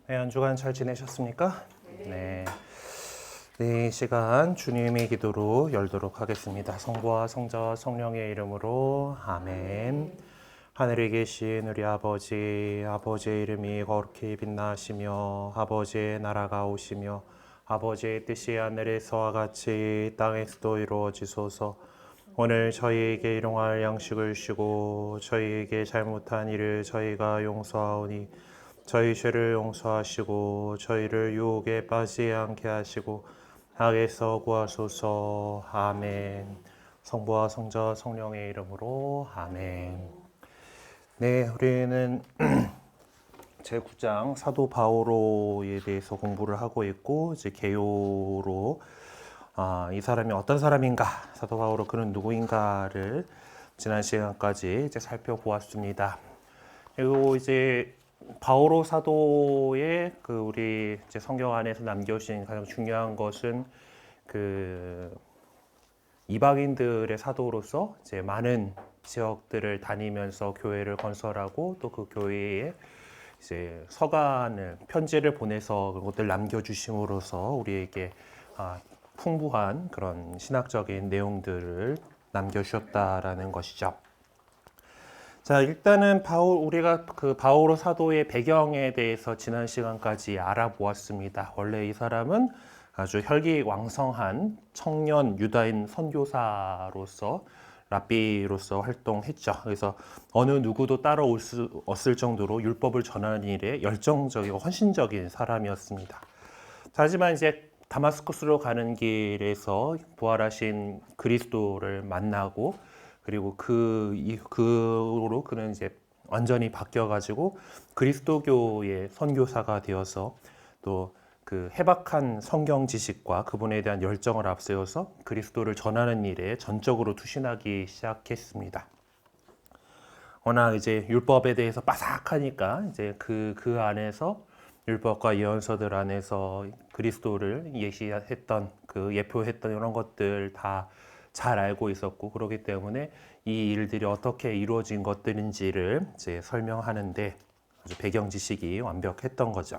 네, 한 주간 잘 지내셨습니까? 네. 네, 이 시간 주님의 기도로 열도록 하겠습니다. 성부와 성자와 성령의 이름으로 아멘. 하늘에 계신 우리 아버지, 아버지의 이름이 거룩히 빛나시며 아버지의 나라가 오시며 아버지의 뜻이 하늘에서와 같이 땅에서도 이루어지소서. 오늘 저희에게 일용할 양식을 주시고 저희에게 잘못한 일을 저희가 용서하오니 저희 죄를 용서하시고 저희를 유혹에 빠지지 않게 하시고 악에서 구하소서. 아멘. 성부와 성자와 성령의 이름으로 아멘. 네, 우리는 제9장 사도 바오로에 대해서 공부를 하고 있고 이제 개요로 이 사람이 어떤 사람인가, 사도 바오로 그는 누구인가를 지난 시간까지 이제 살펴보았습니다. 그리고 이제 바오로 사도의 그 우리 이제 성경 안에서 남겨주신 가장 중요한 것은 그 이방인들의 사도로서 이제 많은 지역들을 다니면서 교회를 건설하고 또 그 교회에 이제 서간을 편지를 보내서 그것들 남겨주심으로써 우리에게 풍부한 그런 신학적인 내용들을 남겨주셨다라는 것이죠. 자, 일단은 우리가 그 바오로 사도의 배경에 대해서 지난 시간까지 알아보았습니다. 원래 이 사람은 아주 혈기왕성한 청년 유다인 선교사로서 랍비로서 활동했죠. 그래서 어느 누구도 따라올 수 없을 정도로 율법을 전하는 일에 열정적이고 헌신적인 사람이었습니다. 하지만 이제 다마스쿠스로 가는 길에서 부활하신 그리스도를 만나고 그리고 그로 그는 이제 완전히 바뀌어가지고 그리스도교의 선교사가 되어서 또 그 해박한 성경 지식과 그분에 대한 열정을 앞세워서 그리스도를 전하는 일에 전적으로 투신하기 시작했습니다. 워낙 이제 율법에 대해서 빠삭하니까 이제 그 안에서 율법과 예언서들 안에서 그리스도를 예시했던 예표했던 이런 것들 다 잘 알고 있었고 그렇기 때문에 이 일들이 어떻게 이루어진 것들인지를 이제 설명하는데 아주 배경 지식이 완벽했던 거죠.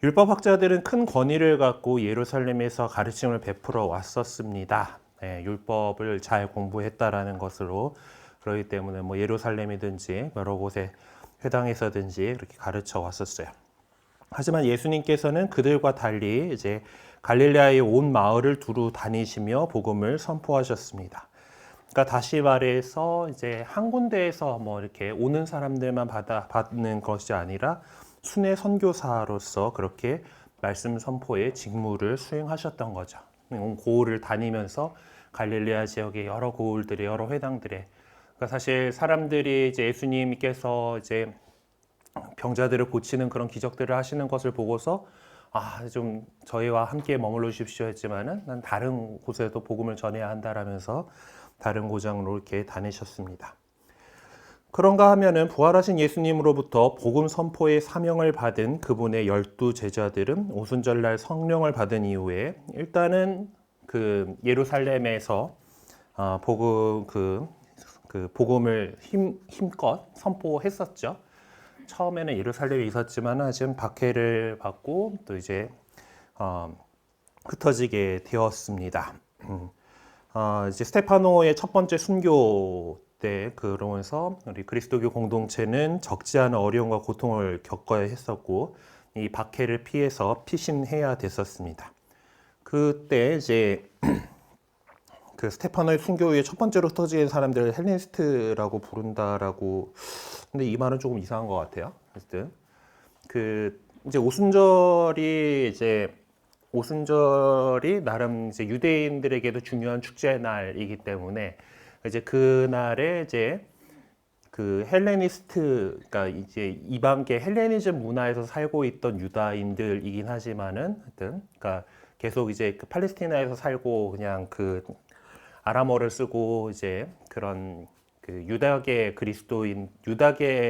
율법학자들은 큰 권위를 갖고 예루살렘에서 가르침을 베풀어 왔었습니다. 네, 율법을 잘 공부했다라는 것으로 그렇기 때문에 뭐 예루살렘이든지 여러 곳에 회당에서든지 그렇게 가르쳐 왔었어요. 하지만 예수님께서는 그들과 달리 이제 갈릴레아의 온 마을을 두루 다니시며 복음을 선포하셨습니다. 그러니까 다시 말해서 이제 한 군데에서 뭐 이렇게 오는 사람들만 받는 것이 아니라 순회 선교사로서 그렇게 말씀 선포의 직무를 수행하셨던 거죠. 온 고을을 다니면서 갈릴레아 지역의 여러 고을들의 여러 회당들에 그러니까 사실 사람들이 이제 예수님께서 이제 병자들을 고치는 그런 기적들을 하시는 것을 보고서 좀 저희와 함께 머물러 주십시오 했지만은 난 다른 곳에도 복음을 전해야 한다라면서 다른 고장으로 이렇게 다니셨습니다. 그런가 하면은 부활하신 예수님으로부터 복음 선포의 사명을 받은 그분의 12 제자들은 오순절날 성령을 받은 이후에 일단은 그 예루살렘에서 복음을 힘껏 선포했었죠. 처음에는 예루살렘에 있었지만 지금 박해를 받고 또 이제 흩어지게 되었습니다. 이제 스테파노의 첫 번째 순교 때 그러면서 우리 그리스도교 공동체는 적지 않은 어려움과 고통을 겪어야 했었고 이 박해를 피해서 피신해야 됐었습니다. 그때 이제 그 스테파노의 순교 후에 첫 번째로 흩어진 사람들을 헬레니스트라고 부른다라고. 근데 이 말은 조금 이상한 것 같아요. 어쨌든 이제 오순절이 나름 이제 유대인들에게도 중요한 축제 날이기 때문에 이제 그날에 이제 그 그러니까 이제 이방계 헬레니즘 문화에서 살고 있던 유다인들이긴 하지만은 하여튼 그러니까 계속 이제 그 팔레스티나에서 살고 그냥 그 아람어를 쓰고 이제 그런 그 유다계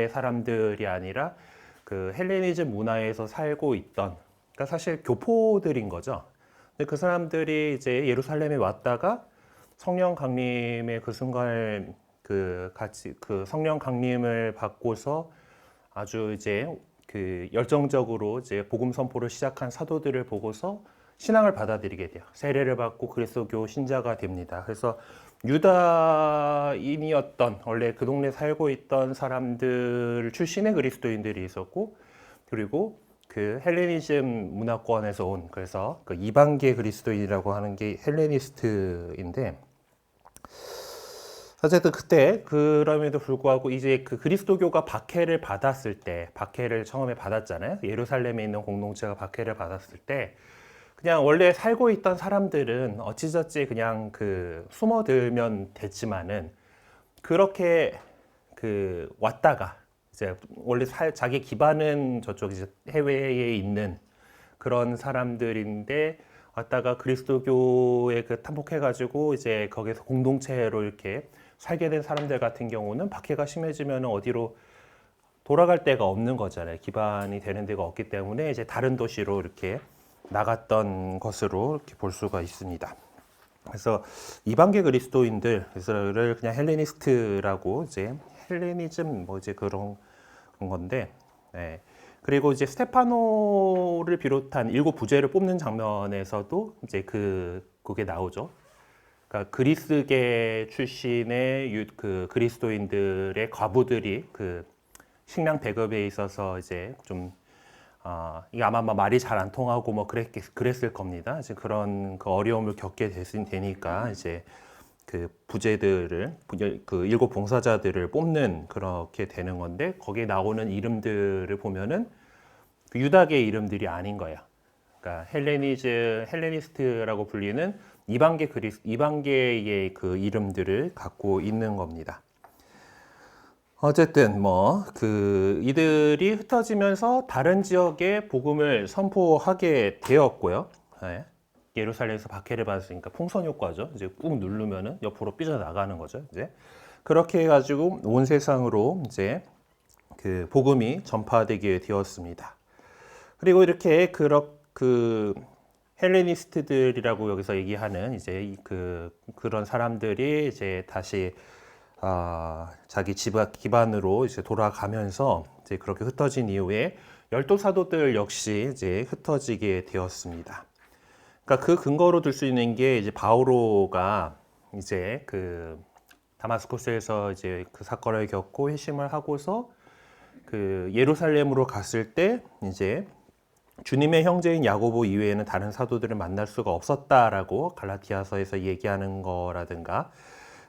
사람들이 아니라 그 헬레니즘 문화에서 살고 있던 그러니까 사실 교포들인 거죠. 근데 그 사람들이 이제 예루살렘에 왔다가 성령 강림의 그 순간을 같이 그 성령 강림을 받고서 아주 이제 그 열정적으로 이제 복음 선포를 시작한 사도들을 보고서 신앙을 받아들이게 돼요. 세례를 받고 그리스도교 신자가 됩니다. 그래서 유다인이었던 원래 그 동네 살고 있던 사람들 출신의 그리스도인들이 있었고, 그리고 그 헬레니즘 문화권에서 온, 그래서 그 이방계 그리스도인이라고 하는 게 헬레니스트인데, 어쨌든 그때 그럼에도 불구하고 이제 그 그리스도교가 박해를 받았을 때, 박해를 처음에 받았잖아요. 예루살렘에 있는 공동체가 박해를 받았을 때 그냥 원래 살고 있던 사람들은 어찌저찌 그냥 그 숨어들면 됐지만은, 그렇게 그 왔다가 이제 원래 자기 기반은 저쪽 이제 해외에 있는 그런 사람들인데, 왔다가 그리스도교에 그 탐복해가지고 이제 거기서 공동체로 이렇게 살게 된 사람들 같은 경우는 박해가 심해지면 어디로 돌아갈 데가 없는 거잖아요. 기반이 되는 데가 없기 때문에 이제 다른 도시로 이렇게 나갔던 것으로 이렇게 볼 수가 있습니다. 그래서 이방계 그리스도인들을 그냥 헬레니스트라고, 이제 헬레니즘 뭐 이제 그런 건데, 네. 그리고 이제 스테파노를 비롯한 일곱 부제를 뽑는 장면에서도 이제 그게 나오죠. 그러니까 그리스계 출신의 그 그리스도인들의 과부들이 그 식량 배급에 있어서 이제 좀 이게 아마 말이 잘 안 통하고 뭐 그랬을 겁니다. 이제 그런 그 어려움을 겪게 되니까 이제 그 부제들을 그 일곱 봉사자들을 뽑는 그렇게 되는 건데, 거기에 나오는 이름들을 보면은 그 유다계 이름들이 아닌 거예요. 그러니까 헬레니스트라고 불리는 이방계의 그 이름들을 갖고 있는 겁니다. 어쨌든 뭐 그 이들이 흩어지면서 다른 지역에 복음을 선포하게 되었고요. 네. 예루살렘에서 박해를 받았으니까 풍선 효과죠. 이제 꾹 누르면은 옆으로 삐져나가는 거죠. 이제 그렇게 해가지고 온 세상으로 이제 그 복음이 전파되게 되었습니다. 그리고 이렇게 그 헬레니스트들이라고 여기서 얘기하는 이제 그런 사람들이 이제 다시 자기 기반으로 이제 돌아가면서 이제 그렇게 흩어진 이후에 열두 사도들 역시 이제 흩어지게 되었습니다. 그러니까 그 근거로 들 수 있는 게 이제 바오로가 이제 그 다마스쿠스에서 이제 그 사건을 겪고 회심을 하고서 그 예루살렘으로 갔을 때 이제 주님의 형제인 야고보 이외에는 다른 사도들을 만날 수가 없었다라고 갈라디아서에서 얘기하는 거라든가,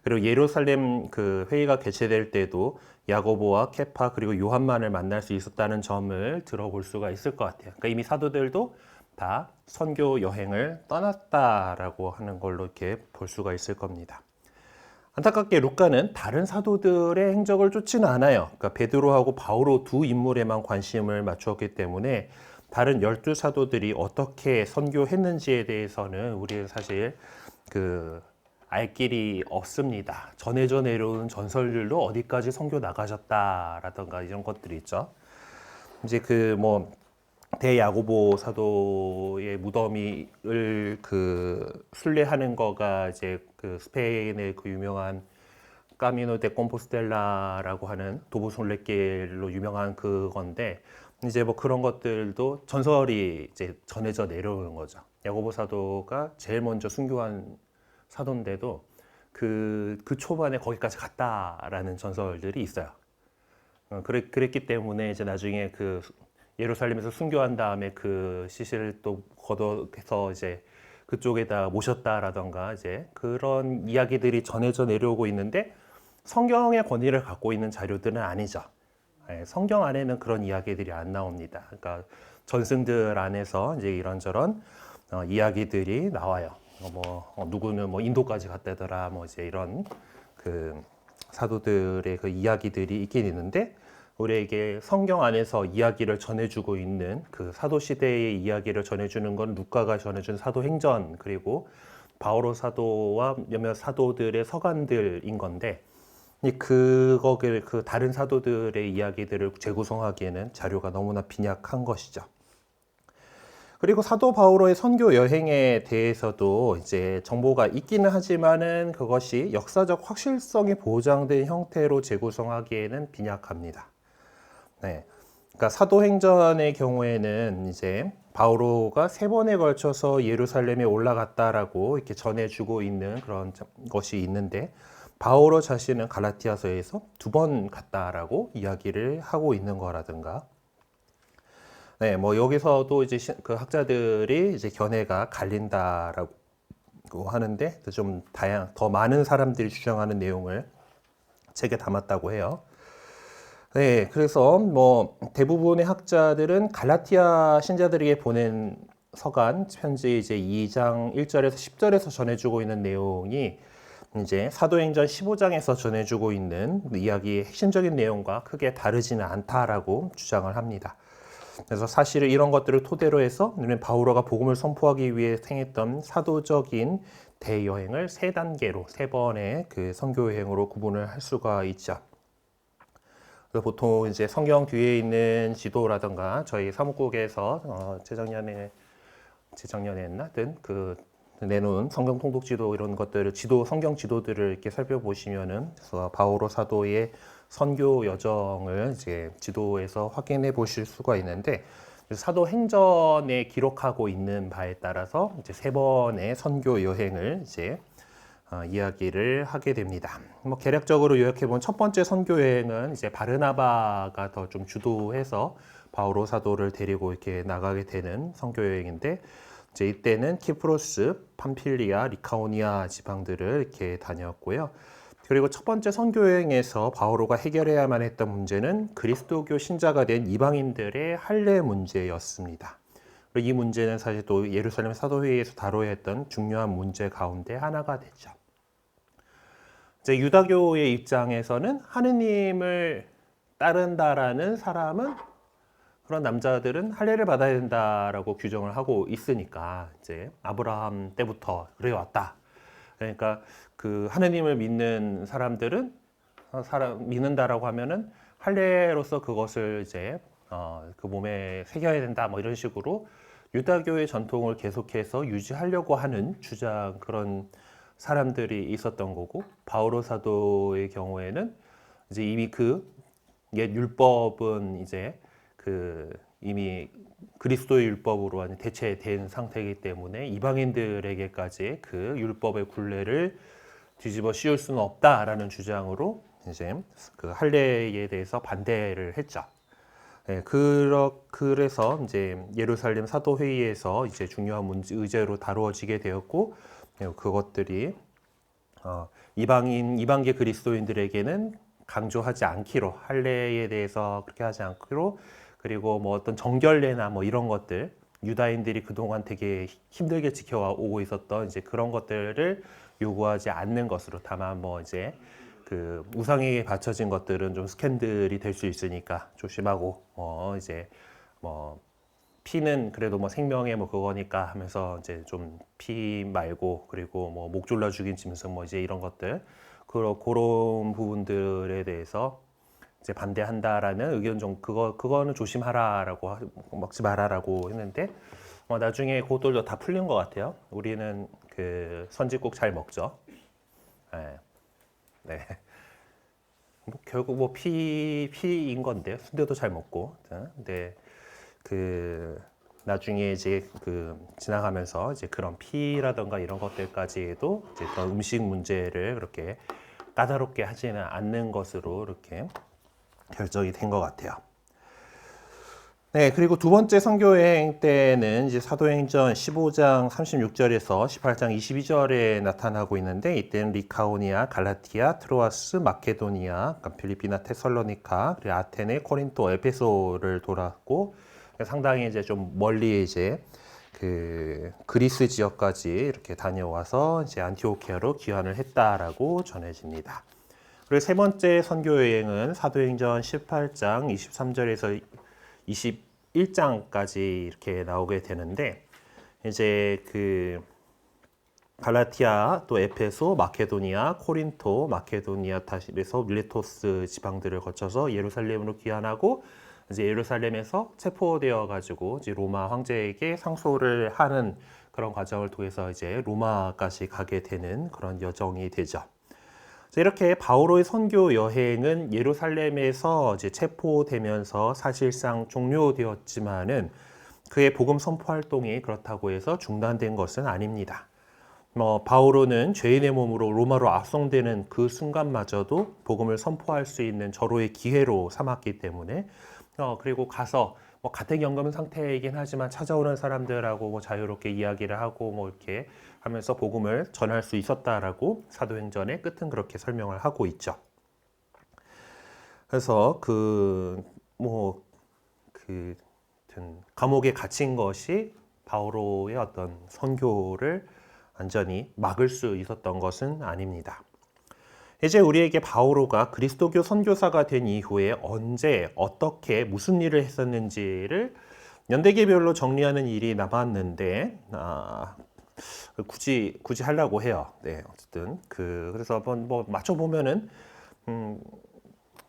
그리고 예루살렘 그 회의가 개최될 때도 야고보와 케파 그리고 요한만을 만날 수 있었다는 점을 들어볼 수가 있을 것 같아요. 그러니까 이미 사도들도 다 선교 여행을 떠났다라고 하는 걸로 이렇게 볼 수가 있을 겁니다. 안타깝게 루카는 다른 사도들의 행적을 쫓지는 않아요. 그러니까 베드로하고 바오로 두 인물에만 관심을 맞추었기 때문에 다른 12사도들이 어떻게 선교했는지에 대해서는 우리는 사실 알 길이 없습니다. 전해져 내려오는 전설들로 어디까지 선교 나가셨다라던가 이런 것들이 있죠. 이제 대야고보 사도의 무덤을 순례하는 거가 이제 스페인의 유명한 까미노 데 콤포스텔라라고 하는 도보 순례길로 유명한 그건데, 이제 그런 것들도 전설이 이제 전해져 내려오는 거죠. 야고보 사도가 제일 먼저 순교한 사도인데도 그 초반에 거기까지 갔다라는 전설들이 있어요. 그랬기 때문에 이제 나중에 예루살렘에서 순교한 다음에 그 시신을 또 걷어서 이제 그쪽에다 모셨다라던가 이제 그런 이야기들이 전해져 내려오고 있는데, 성경의 권위를 갖고 있는 자료들은 아니죠. 성경 안에는 그런 이야기들이 안 나옵니다. 그러니까 전승들 안에서 이제 이런저런 이야기들이 나와요. 누구는 인도까지 갔다더라, 이제 이런 사도들의 그 이야기들이 있긴 있는데, 우리에게 성경 안에서 이야기를 전해주고 있는 그 사도 시대의 이야기를 전해주는 건 루카가 전해준 사도행전, 그리고 바오로 사도와 몇몇 사도들의 서간들인 건데, 그 다른 사도들의 이야기들을 재구성하기에는 자료가 너무나 빈약한 것이죠. 그리고 사도 바오로의 선교 여행에 대해서도 이제 정보가 있기는 하지만은 그것이 역사적 확실성이 보장된 형태로 재구성하기에는 빈약합니다. 네. 그러니까 사도행전의 경우에는 이제 바오로가 3번에 걸쳐서 예루살렘에 올라갔다라고 이렇게 전해주고 있는 그런 것이 있는데, 바오로 자신은 갈라티아서에서 2번 갔다라고 이야기를 하고 있는 거라든가, 네, 뭐 여기서도 이제 그 학자들이 이제 견해가 갈린다라고 하는데, 좀 더 많은 사람들이 주장하는 내용을 책에 담았다고 해요. 네, 그래서 뭐 대부분의 학자들은 갈라티아 신자들에게 보낸 서간 편지 이제 2장 1절에서 10절에서 전해주고 있는 내용이 이제 사도행전 15장에서 전해주고 있는 이야기의 핵심적인 내용과 크게 다르지는 않다라고 주장을 합니다. 그래서 사실은 이런 것들을 토대로 해서 우리는 바오로가 복음을 선포하기 위해 행했던 사도적인 대여행을 3단계로, 3번의 그 선교 여행으로 구분을 할 수가 있죠. 그래서 보통 이제 성경 뒤에 있는 지도라든가 저희 사무국에서 재작년에 했나?든 그 내놓은 성경 통독 지도 이런 것들을 성경 지도들을 이렇게 살펴보시면은 그래서 바오로 사도의 선교 여정을 이제 지도에서 확인해 보실 수가 있는데, 사도행전에 기록하고 있는 바에 따라서 이제 3번의 선교 여행을 이제 이야기를 하게 됩니다. 뭐 개략적으로 요약해 보면 첫 번째 선교 여행은 이제 바르나바가 더 좀 주도해서 바오로 사도를 데리고 이렇게 나가게 되는 선교 여행인데, 이제 이때는 키프로스, 팜필리아, 리카오니아 지방들을 이렇게 다녔고요. 그리고 첫 번째 선교 여행에서 바오로가 해결해야만 했던 문제는 그리스도교 신자가 된 이방인들의 할례 문제였습니다. 그리고 이 문제는 사실 또 예루살렘 사도회의에서 다뤄야 했던 중요한 문제 가운데 하나가 됐죠. 이제 유다교의 입장에서는 하느님을 따른다라는 사람은, 그런 남자들은 할례를 받아야 된다라고 규정을 하고 있으니까 이제 아브라함 때부터 그래 왔다. 그러니까 그 하느님을 믿는 사람들은 믿는다라고 하면은 할례로서 그것을 이제 그 몸에 새겨야 된다 뭐 이런 식으로 유다교의 전통을 계속해서 유지하려고 하는 주장, 그런 사람들이 있었던 거고, 바오로 사도의 경우에는 이제 이미 그 옛 율법은 이제 그 이미 그리스도의 율법으로 대체된 상태이기 때문에 이방인들에게까지 그 율법의 굴레를 뒤집어 씌울 수는 없다라는 주장으로 이제 그 할례에 대해서 반대를 했죠. 네, 그래서 이제 예루살렘 사도회의에서 이제 중요한 의제로 다루어지게 되었고, 그것들이 이방계 그리스도인들에게는 강조하지 않기로, 할례에 대해서 그렇게 하지 않기로, 그리고 뭐 어떤 정결례나 뭐 이런 것들, 유다인들이 그동안 되게 힘들게 지켜오고 있었던 이제 그런 것들을 요구하지 않는 것으로, 다만 뭐 이제 그 우상에게 바쳐진 것들은 좀 스캔들이 될 수 있으니까 조심하고, 이제 뭐 피는 그래도 뭐 생명의 뭐 그거니까 하면서 이제 좀 피 말고, 그리고 뭐 목 졸라 죽인 짐승 뭐 이제 이런 것들, 그런 부분들에 대해서 이제 반대한다라는 의견 좀, 그거는 조심하라라고, 먹지 마라라고 했는데, 나중에 그것들도 다 풀린 것 같아요. 우리는 그 선지국 잘 먹죠. 네. 네. 뭐 결국 뭐 피인 건데요. 순대도 잘 먹고. 근데 그 나중에 이제 그 지나가면서 이제 그런 피라던가 이런 것들까지도 이제 그런 음식 문제를 그렇게 까다롭게 하지는 않는 것으로 이렇게 결정이 된 것 같아요. 네, 그리고 두 번째 선교여행 때는 이제 사도행전 15장 36절에서 18장 22절에 나타나고 있는데, 이때는 리카오니아, 갈라티아, 트로아스, 마케도니아, 그러니까 필리피나, 테살로니카, 그리고 아테네, 코린토, 에페소를 돌았고, 상당히 이제 좀 멀리 이제 그 그리스 지역까지 이렇게 다녀와서 이제 안티오키아로 귀환을 했다라고 전해집니다. 그리고 세 번째 선교 여행은 사도행전 18장 23절에서 21장까지 이렇게 나오게 되는데, 이제 그 갈라티아, 또 에페소, 마케도니아, 코린토, 마케도니아 다시에서 밀레토스 지방들을 거쳐서 예루살렘으로 귀환하고, 이제 예루살렘에서 체포되어 가지고 이제 로마 황제에게 상소를 하는 그런 과정을 통해서 이제 로마까지 가게 되는 그런 여정이 되죠. 이렇게 바오로의 선교 여행은 예루살렘에서 이제 체포되면서 사실상 종료되었지만은 그의 복음 선포 활동이 그렇다고 해서 중단된 것은 아닙니다. 바오로는 죄인의 몸으로 로마로 압송되는 그 순간마저도 복음을 선포할 수 있는 절호의 기회로 삼았기 때문에 그리고 가서 가택연금 상태이긴 하지만 찾아오는 사람들하고 자유롭게 이야기를 하고 이렇게 하면서 복음을 전할 수 있었다라고 사도행전의 끝은 그렇게 설명을 하고 있죠. 그래서 감옥에 갇힌 것이 바오로의 어떤 선교를 완전히 막을 수 있었던 것은 아닙니다. 이제 우리에게 바오로가 그리스도교 선교사가 된 이후에 언제 어떻게 무슨 일을 했었는지를 연대기별로 정리하는 일이 남았는데 굳이 하려고 해요. 네, 어쨌든 그래서 한번 맞춰 보면은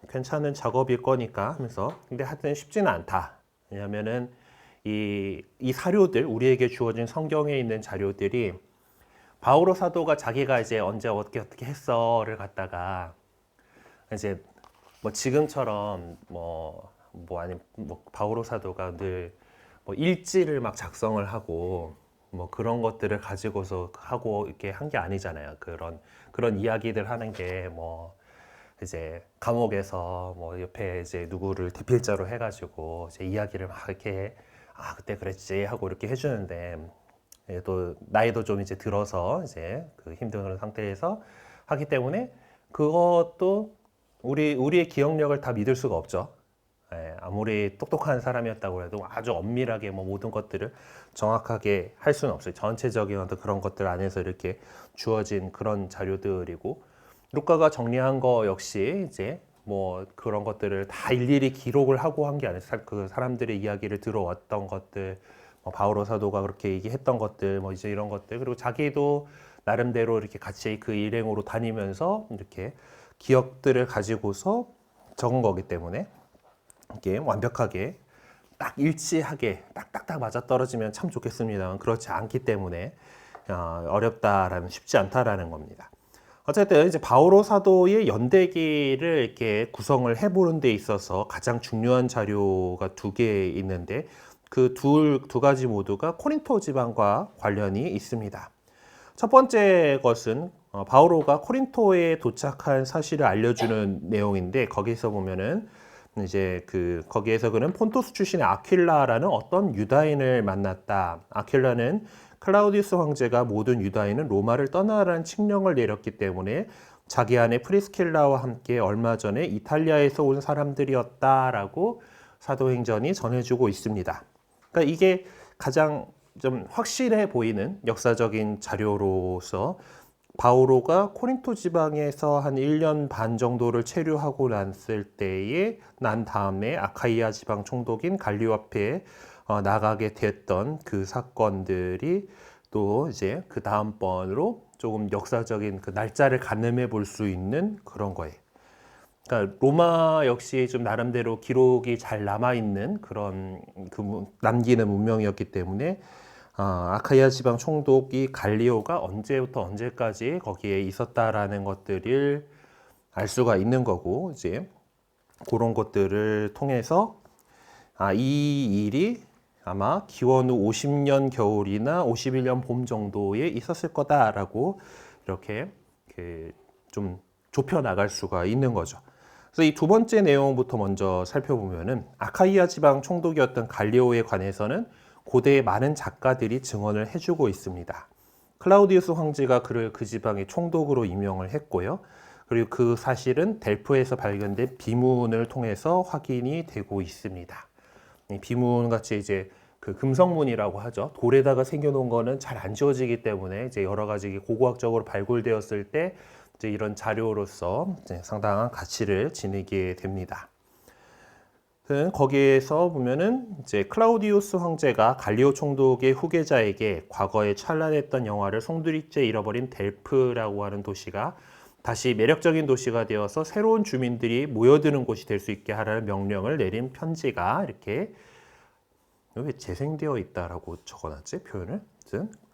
괜찮은 작업일 거니까 하면서 근데 하여튼 쉽지는 않다. 왜냐면은 이 사료들 우리에게 주어진 성경에 있는 자료들이 바오로 사도가 자기가 이제 언제 어떻게 했어를 갖다가 이제 지금처럼 바오로 사도가 늘 일지를 막 작성을 하고 그런 것들을 가지고서 하고 이렇게 한 게 아니잖아요. 그런 이야기들 하는 게 이제 감옥에서 옆에 이제 누구를 대필자로 해가지고 이제 이야기를 막 이렇게 그때 그랬지 하고 이렇게 해주는데 또 나이도 좀 이제 들어서 이제 힘든 상태에서 하기 때문에 그것도 우리의 기억력을 다 믿을 수가 없죠. 아무리 똑똑한 사람이었다고 해도 아주 엄밀하게 모든 것들을 정확하게 할 수는 없어요. 전체적인 어떤 그런 것들 안에서 이렇게 주어진 그런 자료들이고 루카가 정리한 거 역시 이제 그런 것들을 다 일일이 기록을 하고 한 게 아니라 그 사람들의 이야기를 들어왔던 것들, 바오로 사도가 그렇게 얘기했던 것들, 이제 이런 것들 그리고 자기도 나름대로 이렇게 같이 그 일행으로 다니면서 이렇게 기억들을 가지고서 적은 거기 때문에 이게 완벽하게 딱 일치하게 딱딱딱 맞아 떨어지면 참 좋겠습니다만 그렇지 않기 때문에 어렵다라는 쉽지 않다라는 겁니다. 어쨌든 이제 바오로 사도의 연대기를 이렇게 구성을 해보는 데 있어서 가장 중요한 자료가 두 개 있는데 그 두 가지 모두가 코린토 지방과 관련이 있습니다. 첫 번째 것은 바오로가 코린토에 도착한 사실을 알려주는 내용인데 거기서 보면은 이제 거기에서 그는 폰토스 출신의 아퀴라라는 어떤 유다인을 만났다. 아퀴라는 클라우디우스 황제가 모든 유다인은 로마를 떠나라는 칙령을 내렸기 때문에 자기 아내 프리스킬라와 함께 얼마 전에 이탈리아에서 온 사람들이었다라고 사도행전이 전해주고 있습니다. 그러니까 이게 가장 좀 확실해 보이는 역사적인 자료로서 바오로가 코린토 지방에서 한 1년 반 정도를 체류하고 난 다음에 아카이아 지방 총독인 갈리오 앞에 나가게 됐던 그 사건들이 또 이제 그 다음번으로 조금 역사적인 그 날짜를 가늠해 볼 수 있는 그런 거예요. 그러니까 로마 역시 좀 나름대로 기록이 잘 남아있는 그런 남기는 문명이었기 때문에 아카이아 지방 총독이 갈리오가 언제부터 언제까지 거기에 있었다라는 것들을 알 수가 있는 거고 이제 그런 것들을 통해서 이 일이 아마 기원 후 50년 겨울이나 51년 봄 정도에 있었을 거다라고 이렇게 좀 좁혀 나갈 수가 있는 거죠. 그래서 이 두 번째 내용부터 먼저 살펴보면은 아카이아 지방 총독이었던 갈리오에 관해서는 고대의 많은 작가들이 증언을 해주고 있습니다. 클라우디우스 황제가 그를 그 지방의 총독으로 임명을 했고요. 그리고 그 사실은 델프에서 발견된 비문을 통해서 확인이 되고 있습니다. 이 비문 같이 이제 그 금성문이라고 하죠. 돌에다가 새겨놓은 거는 잘 안 지워지기 때문에 이제 여러 가지 고고학적으로 발굴되었을 때 이제 이런 자료로서 이제 상당한 가치를 지니게 됩니다. 거기에서 보면은 이제 클라우디우스 황제가 갈리오 총독의 후계자에게 과거에 찬란했던 영화를 송두리째 잃어버린 델프라고 하는 도시가 다시 매력적인 도시가 되어서 새로운 주민들이 모여드는 곳이 될 수 있게 하라는 명령을 내린 편지가 이렇게 왜 재생되어 있다라고 적어놨지 표현을?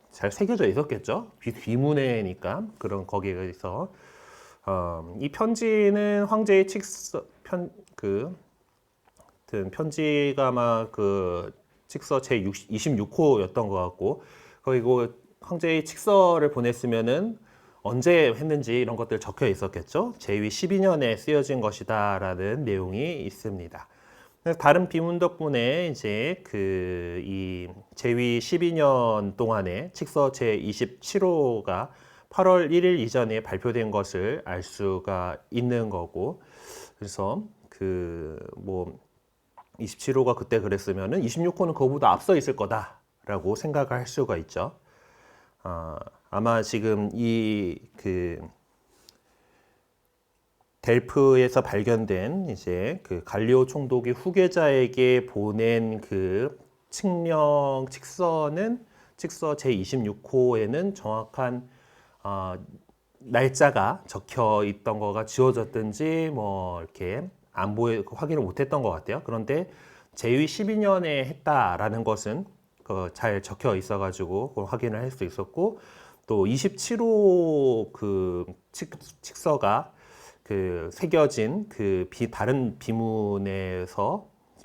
잘 새겨져 있었겠죠. 비문에니까 그런 거기에서 이 편지는 황제의 편지가 아마 그 칙서 제 26호였던 것 같고, 그리고 황제의 칙서를 보냈으면은 언제 했는지 이런 것들 적혀 있었겠죠. 제위 12년에 쓰여진 것이다라는 내용이 있습니다. 다른 비문 덕분에 이제 이 제위 12년 동안에 칙서 제 27호가 8월 1일 이전에 발표된 것을 알 수가 있는 거고, 그래서 27호가 그때 그랬으면은 26호는 그거보다 앞서 있을 거다라고 생각을 할 수가 있죠. 아마 지금 델프에서 발견된 이제 그 갈리오 총독이 후계자에게 보낸 그 칙령 칙서는 칙서 제 26호에는 정확한 날짜가 적혀 있던 거가 지워졌든지 뭐 이렇게 확인을 못했던 것 같아요. 그런데 제위 12년에 했다라는 것은 잘 적혀 있어가지고 그걸 확인을 할 수 있었고, 또 27호 칙서가 새겨진 다른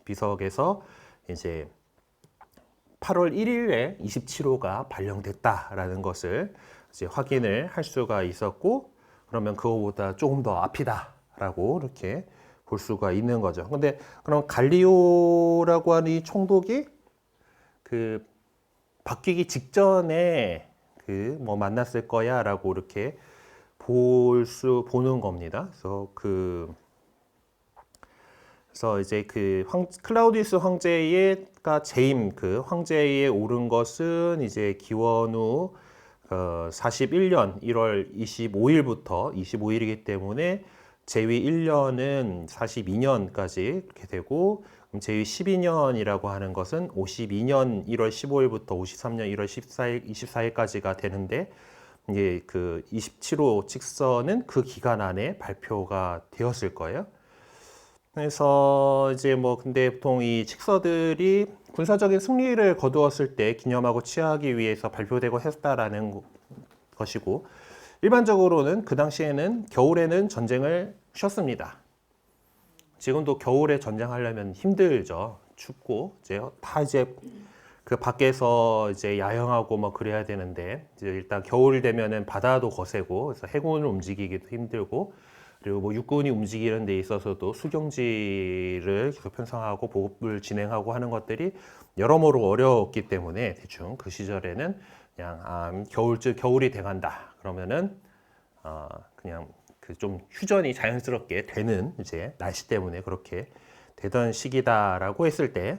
비석에서 이제 8월 1일에 27호가 발령됐다라는 것을 이제 확인을 할 수가 있었고, 그러면 그거보다 조금 더 앞이다라고 이렇게 볼 수가 있는 거죠. 근데 그럼 갈리오라고 하는 이 총독이 바뀌기 직전에 만났을 거야라고 이렇게 보는 겁니다. 그래서 이제 클라우디우스 황제가 재임 황제에 오른 것은 이제 기원 후 41년 1월 25일부터 25일이기 때문에 제위 1년은 42년까지 이렇게 되고, 제위 12년이라고 하는 것은 52년 1월 15일부터 53년 1월 24일까지가 되는데, 이제 27호 칙서는 그 기간 안에 발표가 되었을 거예요. 그래서 이제 근데 보통 이 칙서들이 군사적인 승리를 거두었을 때 기념하고 취하기 위해서 발표되고 했다라는 것이고, 일반적으로는 그 당시에는 겨울에는 전쟁을 쉬었습니다. 지금도 겨울에 전쟁하려면 힘들죠. 춥고 이제 그 밖에서 이제 야영하고 뭐 그래야 되는데, 이제 일단 겨울 되면은 바다도 거세고, 그래서 해군을 움직이기도 힘들고, 그리고 육군이 움직이는 데 있어서도 수경지를 계속 편성하고 보급을 진행하고 하는 것들이 여러모로 어려웠기 때문에 대충 그 시절에는 그냥 겨울이 돼간다 그러면은 그냥 좀 휴전이 자연스럽게 되는 이제 날씨 때문에 그렇게 되던 시기다라고 했을 때,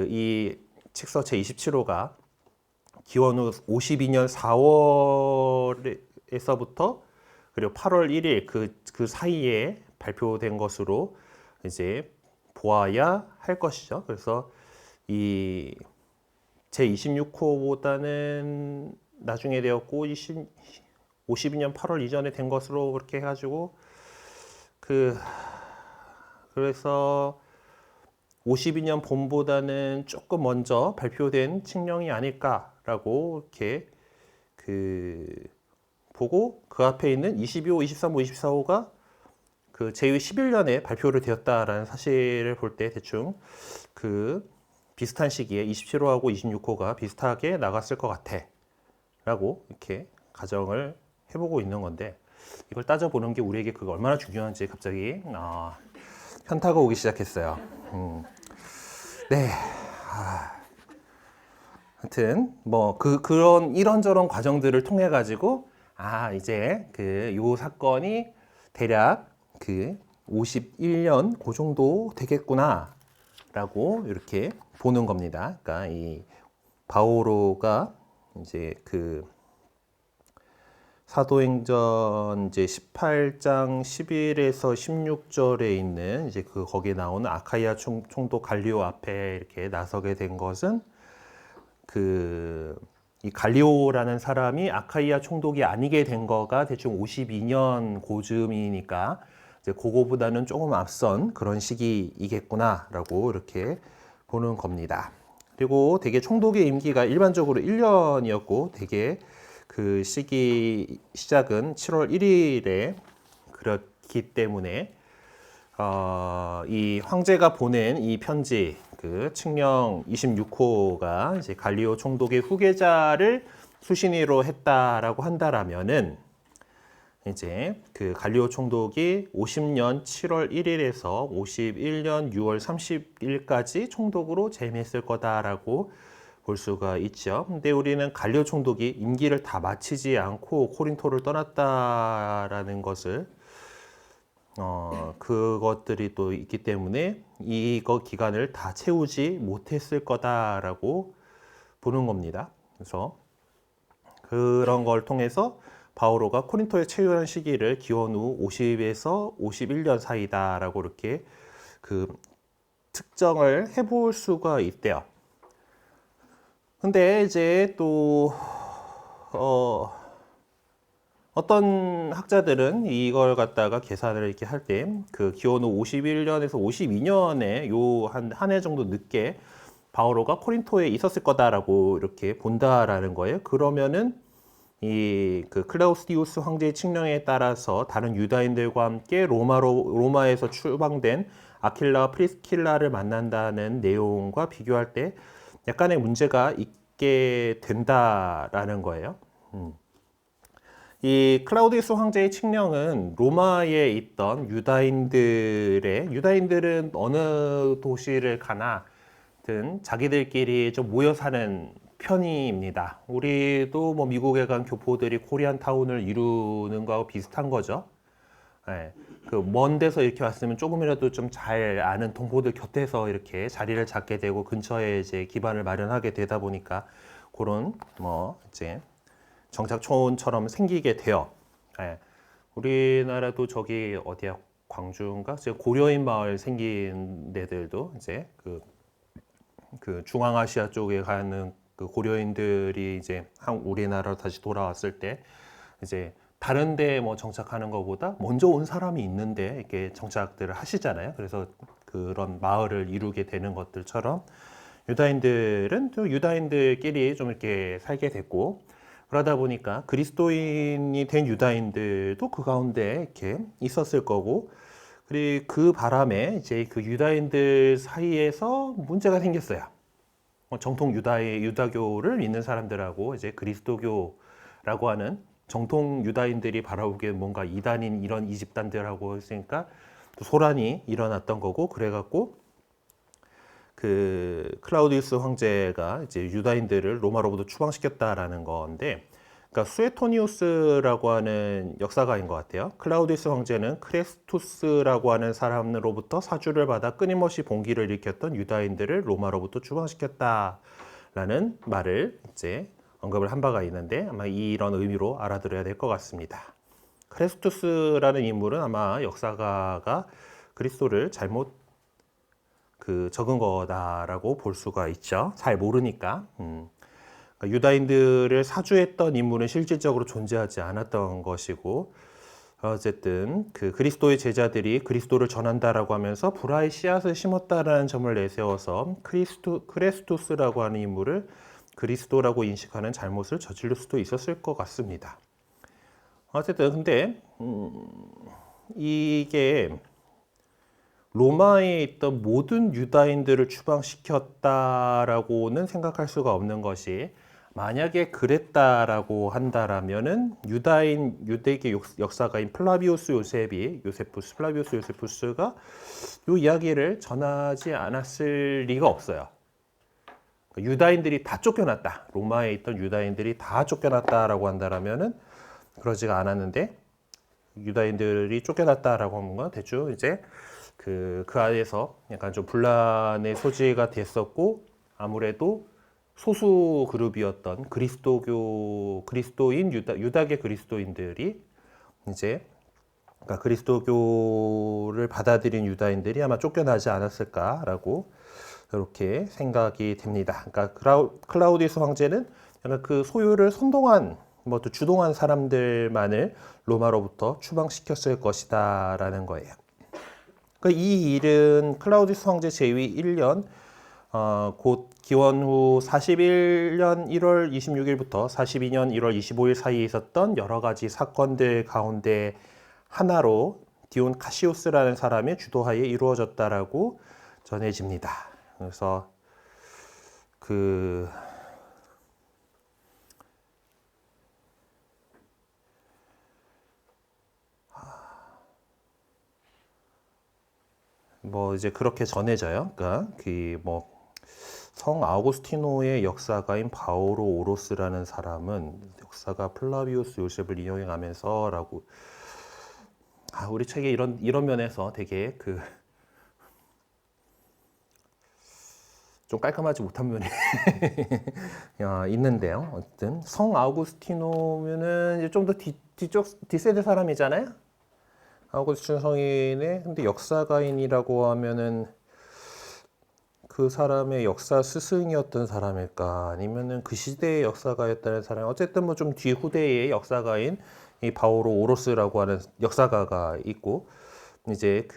이 칙서 제 27호가 기원 후 52년 4월에서부터 그리고 8월 1일 그 사이에 발표된 것으로 이제 보아야 할 것이죠. 그래서 이 제 26호보다는 나중에 되었고 52년 8월 이전에 된 것으로 그렇게 해가지고 그래서 52년 봄보다는 조금 먼저 발표된 칙령이 아닐까라고 이렇게 보고, 그 앞에 있는 22호, 23호, 24호가 제위 11년에 발표를 되었다라는 사실을 볼 때 대충 비슷한 시기에 27호하고 26호가 비슷하게 나갔을 것 같아 라고 이렇게 가정을 해보고 있는 건데, 이걸 따져보는 게 우리에게 그게 얼마나 중요한지 갑자기 현타가 오기 시작했어요. 네. 하여튼 그런 이런저런 과정들을 통해 가지고 이제 요 사건이 대략 51년 그 정도 되겠구나라고 이렇게 보는 겁니다. 그러니까 이 바오로가 이제 사도행전 이제 18장 11에서 16절에 있는 이제 거기에 나오는 아카이아 총독 갈리오 앞에 이렇게 나서게 된 것은 이 갈리오라는 사람이 아카이아 총독이 아니게 된 거가 대충 52년 고쯤이니까 이제 그거보다는 조금 앞선 그런 시기이겠구나라고 이렇게 보는 겁니다. 그리고 되게 총독의 임기가 일반적으로 1년이었고 되게 그 시기 시작은 7월 1일에 그렇기 때문에 이 황제가 보낸 이 편지, 그 칙령 26호가 이제 갈리오 총독의 후계자를 수신의로 했다라고 한다라면은 이제 그 갈리오 총독이 50년 7월 1일에서 51년 6월 30일까지 총독으로 재임했을 거다라고 볼 수가 있죠. 근데 우리는 갈리오 총독이 임기를 다 마치지 않고 코린토를 떠났다라는 것을 그것들이 또 있기 때문에 이거 기간을 다 채우지 못했을 거다라고 보는 겁니다. 그래서 그런 걸 통해서 바오로가 코린토에 체류한 시기를 기원 후 50에서 51년 사이다라고 이렇게 그 특정을 해볼 수가 있대요. 근데 이제 또 어떤 학자들은 이걸 갖다가 계산을 이렇게 할 때 그 기원 후 51년에서 52년에 요 한 해 정도 늦게 바오로가 코린토에 있었을 거다라고 이렇게 본다라는 거예요. 그러면은 이 그 클라우디우스 황제의 칙령에 따라서 다른 유다인들과 함께 로마에서 추방된 아킬라와 프리스킬라를 만난다는 내용과 비교할 때 약간의 문제가 있게 된다라는 거예요. 이 클라우디우스 황제의 칙령은 로마에 있던 유다인들은 어느 도시를 가나든 자기들끼리 좀 모여 사는 편입니다. 우리도 뭐 미국에 간 교포들이 코리안 타운을 이루는 거하고 비슷한 거죠. 네. 그 먼 데서 이렇게 왔으면 조금이라도 좀 잘 아는 동포들 곁에서 이렇게 자리를 잡게 되고 근처에 이제 기반을 마련하게 되다 보니까 그런 뭐 이제 정착촌처럼 생기게 돼요. 네. 우리나라도 저기 어디야 광주인가? 고려인 마을 생긴 데들도 이제 그 중앙아시아 쪽에 가는 그 고려인들이 이제 우리나라로 다시 돌아왔을 때 이제 다른 데 뭐 정착하는 것보다 먼저 온 사람이 있는데 이렇게 정착들을 하시잖아요. 그래서 그런 마을을 이루게 되는 것들처럼 유다인들은 또 유다인들끼리 좀 이렇게 살게 됐고 그러다 보니까 그리스도인이 된 유다인들도 그 가운데 이렇게 있었을 거고 그리고 그 바람에 이제 그 유다인들 사이에서 문제가 생겼어요. 정통 유다교를 믿는 사람들하고 이제 그리스도교라고 하는 정통 유다인들이 바라보기에 뭔가 이단인 이런 이 집단들하고 했으니까 또 소란이 일어났던 거고 그래갖고 그 클라우디우스 황제가 이제 유다인들을 로마로부터 추방시켰다라는 건데 그러니까 수에토니우스라고 하는 역사가인 것 같아요. 클라우디우스 황제는 크레스투스라고 하는 사람으로부터 사주를 받아 끊임없이 봉기를 일으켰던 유다인들을 로마로부터 추방시켰다라는 말을 이제 언급을 한 바가 있는데 아마 이런 의미로 알아들어야 될 것 같습니다. 크레스투스라는 인물은 아마 역사가가 그리스도를 잘못 적은 거다라고 볼 수가 있죠. 잘 모르니까. 유다인들을 사주했던 인물은 실질적으로 존재하지 않았던 것이고 어쨌든 그 그리스도의 제자들이 그리스도를 전한다라고 하면서 불화의 씨앗을 심었다라는 점을 내세워서 크레스투스라고 하는 인물을 그리스도라고 인식하는 잘못을 저지를 수도 있었을 것 같습니다. 어쨌든 근데 이게 로마에 있던 모든 유다인들을 추방시켰다라고는 생각할 수가 없는 것이 만약에 그랬다라고 한다라면은 유대계 역사가인 플라비우스 요세푸스가 이 이야기를 전하지 않았을 리가 없어요. 유다인들이 다 쫓겨났다. 로마에 있던 유다인들이 다 쫓겨났다라고 한다라면은 그러지가 않았는데 유다인들이 쫓겨났다라고 하는 건 대충 이제 그 안에서 약간 좀 분란의 소지가 됐었고 아무래도 소수 그룹이었던 유다계 그리스도인들이 이제 그러니까 그리스도교를 받아들인 유다인들이 아마 쫓겨나지 않았을까라고 이렇게 생각이 됩니다. 그러니까 클라우디우스 황제는 약간 그 소유를 선동한 뭐 또 주동한 사람들만을 로마로부터 추방시켰을 것이다라는 거예요. 이 일은 클라우디우스 황제 재위 1년 곧 기원 후 41년 1월 26일부터 42년 1월 25일 사이에 있었던 여러 가지 사건들 가운데 하나로 디온 카시우스라는 사람의 주도하에 이루어졌다라고 전해집니다. 그래서 뭐 이제 그렇게 전해져요. 그러니까 성 아우구스티노의 역사가인 바오로 오로스라는 사람은 역사가 플라비우스 요셉을 인용해 가면서라고 우리 책에 이런 면에서 되게 좀 깔끔하지 못한 면이 있는데요. 어쨌든 성 아우구스티노면은 좀 더 뒷세대 사람이잖아요. 아우구스티노 성인의 근데 역사가인이라고 하면은 그 사람의 역사 스승이었던 사람일까 아니면은 그 시대의 역사가였다는 사람 어쨌든 뭐 좀 뒤 후대의 역사가인 이 바오로 오로스라고 하는 역사가가 있고 이제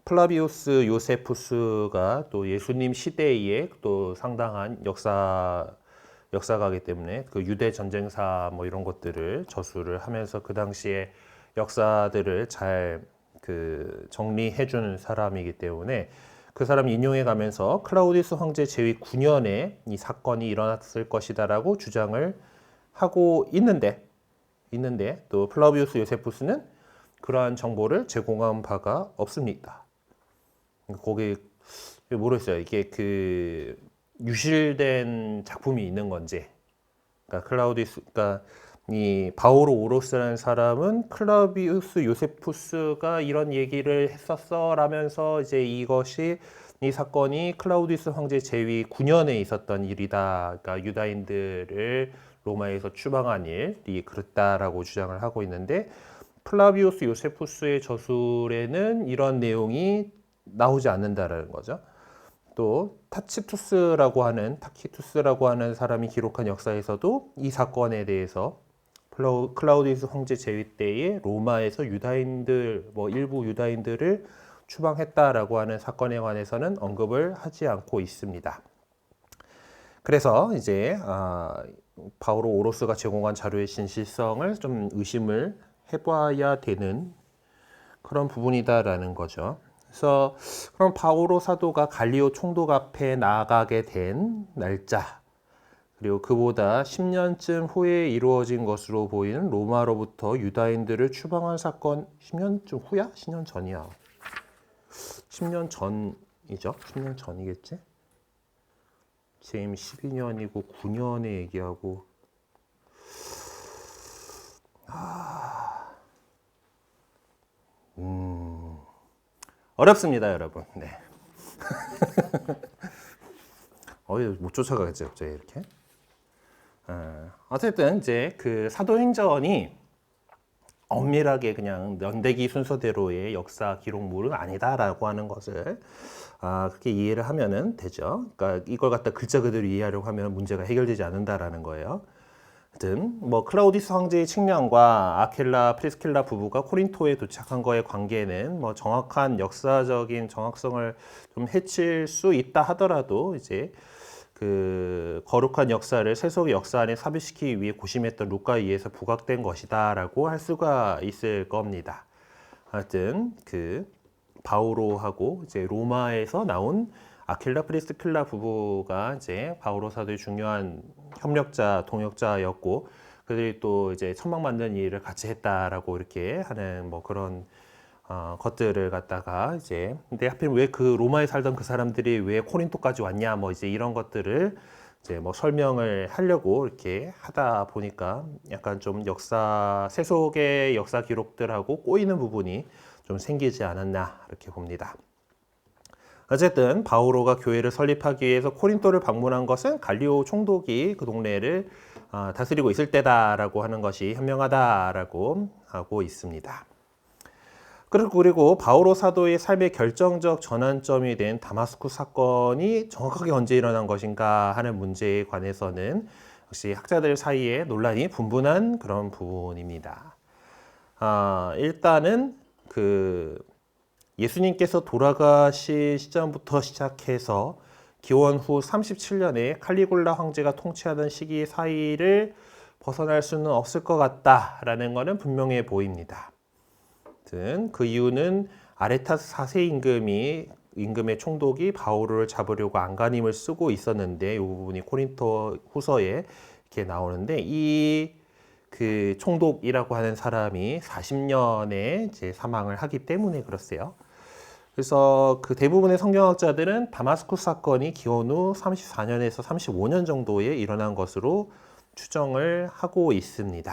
플라비우스 요세푸스가 또 예수님 시대에 또 상당한 역사가이기 때문에 그 유대 전쟁사 뭐 이런 것들을 저술을 하면서 그 당시에 역사들을 잘 정리해 준 사람이기 때문에 그 사람 인용해 가면서 클라우디우스 황제 재위 9년에 이 사건이 일어났을 것이다라고 주장을 하고 있는데 또 플라비우스 요세푸스는 그러한 정보를 제공한 바가 없습니다. 거기 모르겠어요. 이게 유실된 작품이 있는 건지. 그러니까 이 바오로 오로스라는 사람은 클라비우스 요세푸스가 이런 얘기를 했었어라면서 이제 이 사건이 클라우디우스 황제 재위 9년에 있었던 일이다. 그러니까 유다인들을 로마에서 추방한 일이 그랬다라고 주장을 하고 있는데 플라비우스 요세푸스의 저술에는 이런 내용이 나오지 않는다라는 거죠. 또 타키투스라고 하는 사람이 기록한 역사에서도 이 사건에 대해서 클라우디우스 황제 재위 때에 로마에서 일부 유다인들을 추방했다라고 하는 사건에 관해서는 언급을 하지 않고 있습니다. 그래서 이제 바오로 오로스가 제공한 자료의 진실성을 좀 의심을 해봐야 되는 그런 부분이다라는 거죠. 그래서 그럼 바오로 사도가 갈리오 총독 앞에 나아가게 된 날짜 그리고 그보다 10년쯤 후에 이루어진 것으로 보이는 로마로부터 유다인들을 추방한 사건 10년쯤 후야? 10년 전이야. 10년 전이죠. 10년 전이겠지? 지금 12년이고 9년에 얘기하고 어렵습니다, 여러분. 네. 못 쫓아가겠죠, 갑자기 이렇게. 어쨌든 이제 사도행전이 엄밀하게 그냥 연대기 순서대로의 역사 기록물은 아니다라고 하는 것을 그렇게 이해를 하면은 되죠. 그러니까 이걸 갖다 글자 그대로 이해하려고 하면 문제가 해결되지 않는다라는 거예요. 하여튼 클라우디스 황제의 측량과 아킬라 프리스킬라 부부가 코린토에 도착한 거의 관계는 정확한 역사적인 정확성을 좀 해칠 수 있다 하더라도 이제 거룩한 역사를 세속의 역사 안에 삽입시키기 위해 고심했던 루카에 의해서 부각된 것이다라고 할 수가 있을 겁니다. 하여튼 바오로하고 이제 로마에서 나온 아킬라 프리스킬라 부부가 이제 바오로 사도의 중요한 협력자, 동역자였고 그들이 또 이제 천막 만드는 일을 같이 했다라고 이렇게 하는 그런 것들을 갖다가 이제 근데 하필 왜 로마에 살던 그 사람들이 왜 코린토까지 왔냐 이제 이런 것들을 이제 설명을 하려고 이렇게 하다 보니까 약간 좀 세속의 역사 기록들하고 꼬이는 부분이 좀 생기지 않았나 이렇게 봅니다. 어쨌든 바오로가 교회를 설립하기 위해서 코린토를 방문한 것은 갈리오 총독이 그 동네를 다스리고 있을 때다라고 하는 것이 현명하다라고 하고 있습니다. 그리고 바오로 사도의 삶의 결정적 전환점이 된 다마스쿠스 사건이 정확하게 언제 일어난 것인가 하는 문제에 관해서는 역시 학자들 사이에 논란이 분분한 그런 부분입니다. 일단은 예수님께서 돌아가신 시점부터 시작해서 기원 후 37년에 칼리굴라 황제가 통치하던 시기 사이를 벗어날 수는 없을 것 같다라는 것은 분명해 보입니다. 그 이유는 아레타스 4세 임금의 총독이 바오로를 잡으려고 안간힘을 쓰고 있었는데 이 부분이 코린토 후서에 이렇게 나오는데 이 그 총독이라고 하는 사람이 40년에 이제 사망을 하기 때문에 그렇어요. 그래서 그 대부분의 성경학자들은 다마스쿠스 사건이 기원 후 34년에서 35년 정도에 일어난 것으로 추정을 하고 있습니다.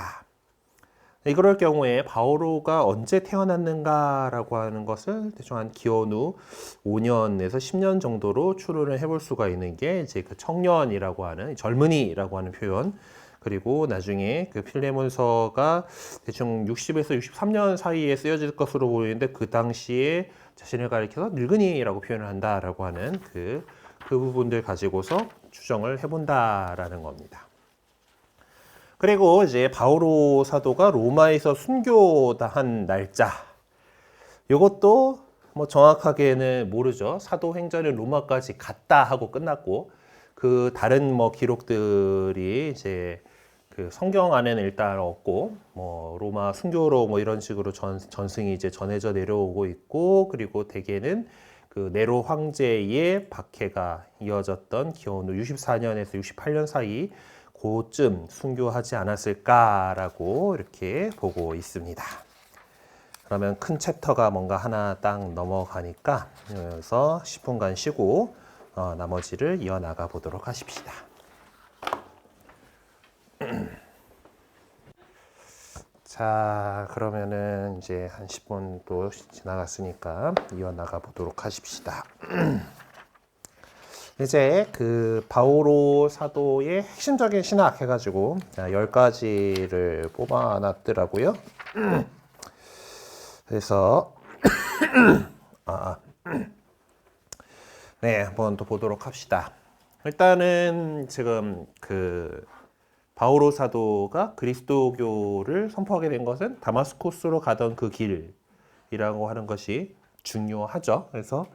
그럴 경우에 바오로가 언제 태어났는가라고 하는 것을 대충 한 기원 후 5년에서 10년 정도로 추론을 해볼 수가 있는 게 이제 그 청년이라고 하는 젊은이라고 하는 표현, 그리고 나중에 그 필레몬서가 대충 60에서 63년 사이에 쓰여질 것으로 보이는데 그 당시에 자신을 가리켜서 늙은이라고 표현을 한다라고 하는 그 부분들 가지고서 추정을 해본다라는 겁니다. 그리고 이제 바오로 사도가 로마에서 순교한 날짜, 이것도 뭐 정확하게는 모르죠. 사도행전은 로마까지 갔다 하고 끝났고 그 다른 뭐 기록들이 이제 그 성경 안에는 일단 없고 뭐 로마 순교로 뭐 이런 식으로 전승이 이제 전해져 내려오고 있고, 그리고 대개는 그 네로 황제의 박해가 이어졌던 기원 후 64년에서 68년 사이 그쯤 순교하지 않았을까라고 이렇게 보고 있습니다. 그러면 큰 챕터가 뭔가 하나 딱 넘어가니까 여기서 10분간 쉬고 나머지를 이어나가 보도록 하십시다. 자, 그러면은 이제 한 10분 또 지나갔으니까 이어나가 보도록 하십시다. 이제 그 바오로 사도의 핵심적인 신학 해가지고 10가지를 뽑아놨더라고요. 그래서 네, 한번 또 보도록 합시다. 일단은 지금 그 바오로 사도가 그리스도교를 선포하게 된 것은 다마스쿠스로 가던 그 길이라고 하는 것이 중요하죠. 그래서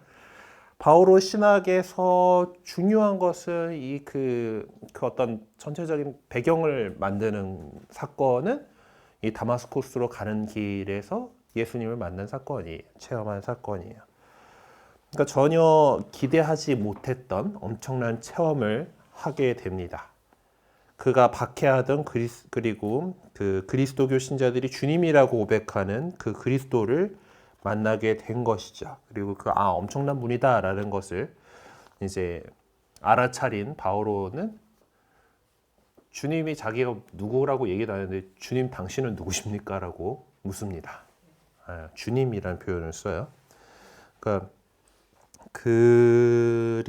바오로 신학에서 중요한 것은 그 어떤 전체적인 배경을 만드는 사건은 이 다마스쿠스로 가는 길에서 예수님을 만난 사건이에요. 체험한 사건이에요. 그러니까 전혀 기대하지 못했던 엄청난 체험을 하게 됩니다. 그가 박해하던 그리고 그 그리스도교 신자들이 주님이라고 고백하는 그 그리스도를 만나게 된 것이죠. 그리고 엄청난 분이다라는 것을 이제 알아차린 바오로는 주님이 자기가 누구라고 얘기도 하는데 주님 당신은 누구십니까? 라고 묻습니다. 주님이라는 표현을 써요. 그러니까 그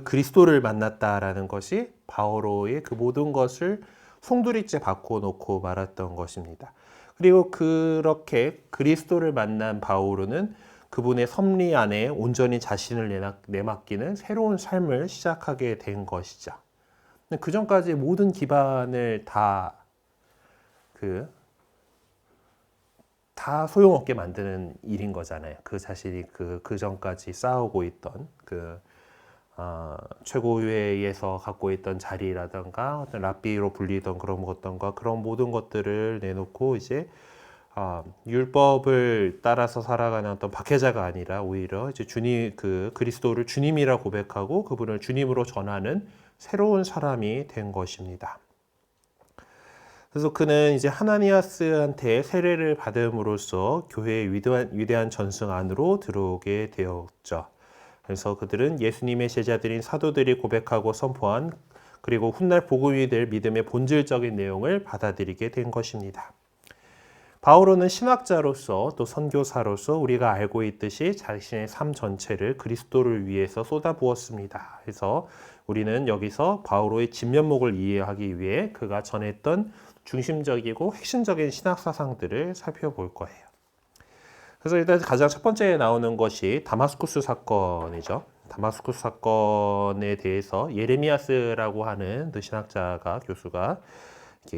그리스도를 만났다라는 것이 바오로의 그 모든 것을 송두리째 바꿔놓고 말았던 것입니다. 그리고 그렇게 그리스도를 만난 바오로는 그분의 섭리 안에 온전히 자신을 내맡기는 새로운 삶을 시작하게 된 것이죠. 그 전까지 모든 기반을 다 소용없게 만드는 일인 거잖아요. 그 자신이 그 전까지 쌓아오고 있던 최고위에서 갖고 있던 자리라든가 어떤 랍비로 불리던 그런 그런 모든 것들을 내놓고 이제 율법을 따라서 살아가는 어떤 박해자가 아니라 오히려 이제 그리스도를 주님이라 고백하고 그분을 주님으로 전하는 새로운 사람이 된 것입니다. 그래서 그는 이제 하나니아스한테 세례를 받음으로써 교회의 위대한 전승 안으로 들어오게 되었죠. 그래서 그들은 예수님의 제자들인 사도들이 고백하고 선포한 그리고 훗날 복음이 될 믿음의 본질적인 내용을 받아들이게 된 것입니다. 바오로는 신학자로서 또 선교사로서 우리가 알고 있듯이 자신의 삶 전체를 그리스도를 위해서 쏟아부었습니다. 그래서 우리는 여기서 바오로의 진면목을 이해하기 위해 그가 전했던 중심적이고 핵심적인 신학 사상들을 살펴볼 거예요. 그래서 일단 가장 첫 번째 나오는 것이 다마스쿠스 사건이죠. 다마스쿠스 사건에 대해서 예레미야스라고 하는 그 신학자가 교수가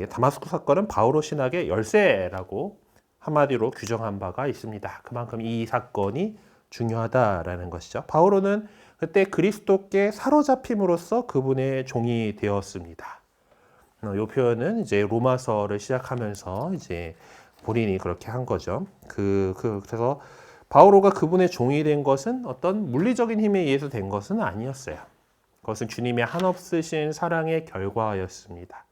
다마스쿠스 사건은 바오로 신학의 열쇠라고 한마디로 규정한 바가 있습니다. 그만큼 이 사건이 중요하다라는 것이죠. 바오로는 그때 그리스도께 사로잡힘으로써 그분의 종이 되었습니다. 이 표현은 이제 로마서를 시작하면서 이제 본인이 그렇게 한 거죠. 그래서 바오로가 그분의 종이 된 것은 어떤 물리적인 힘에 의해서 된 것은 아니었어요. 그것은 주님의 한없으신 사랑의 결과였습니다.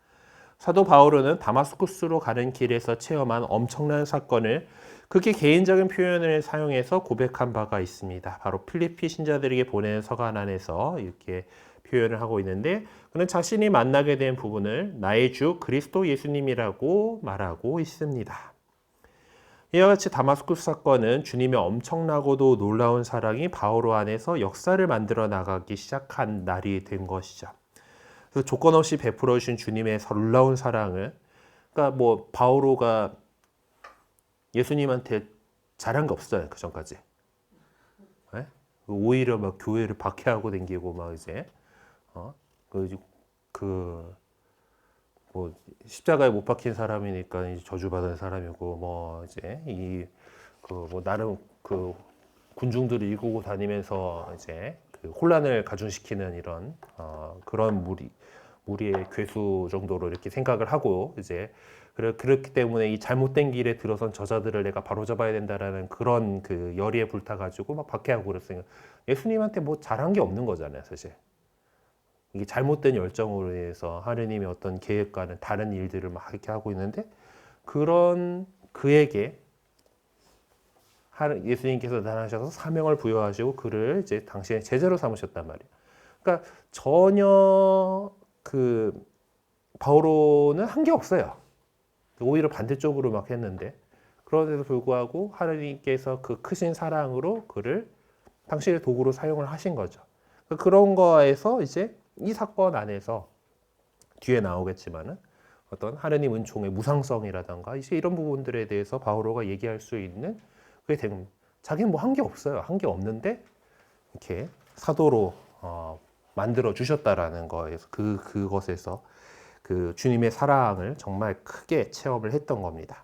사도 바오로는 다마스쿠스로 가는 길에서 체험한 엄청난 사건을 극히 개인적인 표현을 사용해서 고백한 바가 있습니다. 바로 필리피 신자들에게 보낸 서간 안에서 이렇게 표현을 하고 있는데, 그는 자신이 만나게 된 부분을 나의 주 그리스도 예수님이라고 말하고 있습니다. 이와 같이 다마스쿠스 사건은 주님의 엄청나고도 놀라운 사랑이 바오로 안에서 역사를 만들어 나가기 시작한 날이 된 것이죠. 그래서 조건 없이 베풀어 주신 주님의 놀라운 사랑을, 그러니까 뭐 바오로가 예수님한테 잘한 게 없어요, 그 전까지. 네? 오히려 막 교회를 박해하고 다니고 막 이제 뭐 십자가에 못 박힌 사람이니까 이제 저주받은 사람이고, 뭐 이제 뭐 나름 그 군중들을 이끌고 다니면서 이제 그 혼란을 가중시키는 이런 그런 무리의 괴수 정도로 이렇게 생각을 하고, 이제 그렇기 때문에 이 잘못된 길에 들어선 저자들을 내가 바로잡아야 된다라는 그런 그 열의에 불타가지고 막 박해하고 그랬어요. 예수님한테 뭐 잘한 게 없는 거잖아요, 사실. 이게 잘못된 열정으로 인해서 하느님의 어떤 계획과는 다른 일들을 막 이렇게 하고 있는데, 그런 그에게 예수님께서 나타나셔서 사명을 부여하시고 그를 이제 당신의 제자로 삼으셨단 말이에요. 그러니까 전혀 그 바오로는 한 게 없어요. 오히려 반대쪽으로 막 했는데, 그런데도 불구하고 하느님께서 그 크신 사랑으로 그를 당신의 도구로 사용을 하신 거죠. 그런 거에서 이제 이 사건 안에서 뒤에 나오겠지만은 어떤 하느님 은총의 무상성이라던가 이제 이런 부분들에 대해서 바오로가 얘기할 수 있는 그게 되는, 자기는 뭐 한 게 없어요. 한 게 없는데 이렇게 사도로 만들어 주셨다라는 거에서 그것에서 그 주님의 사랑을 정말 크게 체험을 했던 겁니다.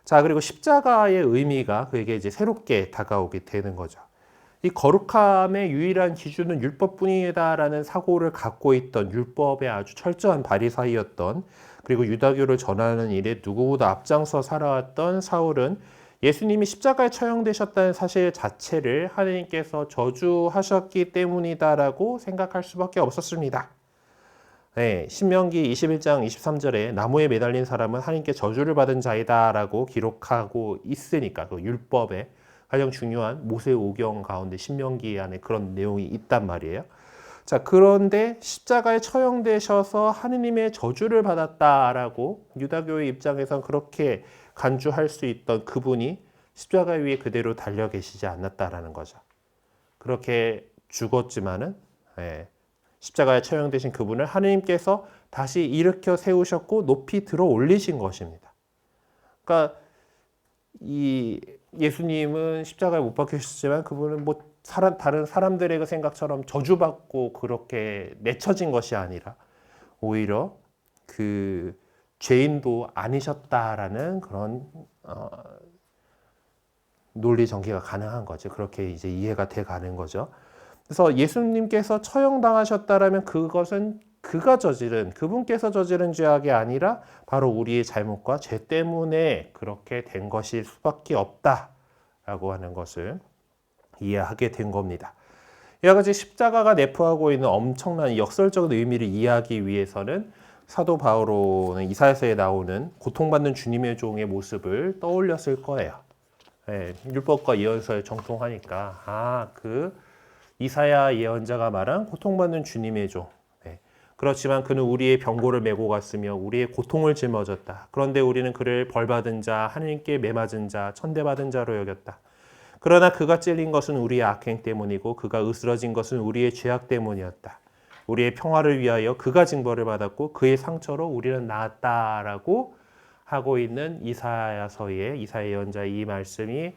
자, 그리고 십자가의 의미가 그에게 이제 새롭게 다가오게 되는 거죠. 이 거룩함의 유일한 기준은 율법뿐이다라는 사고를 갖고 있던 율법의 아주 철저한 바리사이였던, 그리고 유다교를 전하는 일에 누구보다 앞장서 살아왔던 사울은 예수님이 십자가에 처형되셨다는 사실 자체를 하느님께서 저주하셨기 때문이다라고 생각할 수밖에 없었습니다. 네, 신명기 21장 23절에 나무에 매달린 사람은 하나님께 저주를 받은 자이다라고 기록하고 있으니까, 그 율법에 가장 중요한 모세 오경 가운데 신명기 안에 그런 내용이 있단 말이에요. 자, 그런데 십자가에 처형되셔서 하느님의 저주를 받았다라고 유다교의 입장에선 그렇게 간주할 수 있던 그분이 십자가 위에 그대로 달려 계시지 않았다라는 거죠. 그렇게 죽었지만은 십자가에 처형되신 그분을 하느님께서 다시 일으켜 세우셨고 높이 들어 올리신 것입니다. 그러니까 이 예수님은 십자가에 못 박히셨지만 그분은 뭐 다른 사람들의 그 생각처럼 저주받고 그렇게 내쳐진 것이 아니라 오히려 그 죄인도 아니셨다라는 그런 논리 전개가 가능한 거죠. 그렇게 이제 이해가 돼 가는 거죠. 그래서 예수님께서 처형당하셨다라면 그것은 그분께서 저지른 죄악이 아니라 바로 우리의 잘못과 죄 때문에 그렇게 된 것일 수밖에 없다라고 하는 것을 이해하게 된 겁니다. 이와 같이 십자가가 내포하고 있는 엄청난 역설적인 의미를 이해하기 위해서는 사도 바오로는 이사야서에 나오는 고통받는 주님의 종의 모습을 떠올렸을 거예요. 율법과 예언서에 정통하니까 이사야 예언자가 말한 고통받는 주님의 종. 그렇지만 그는 우리의 병고를 메고 갔으며 우리의 고통을 짊어졌다. 그런데 우리는 그를 벌받은 자, 하느님께 매맞은 자, 천대받은 자로 여겼다. 그러나 그가 찔린 것은 우리의 악행 때문이고 그가 으스러진 것은 우리의 죄악 때문이었다. 우리의 평화를 위하여 그가 징벌을 받았고 그의 상처로 우리는 나았다라고 하고 있는 이사야서의 이사야 예언자의 이 말씀이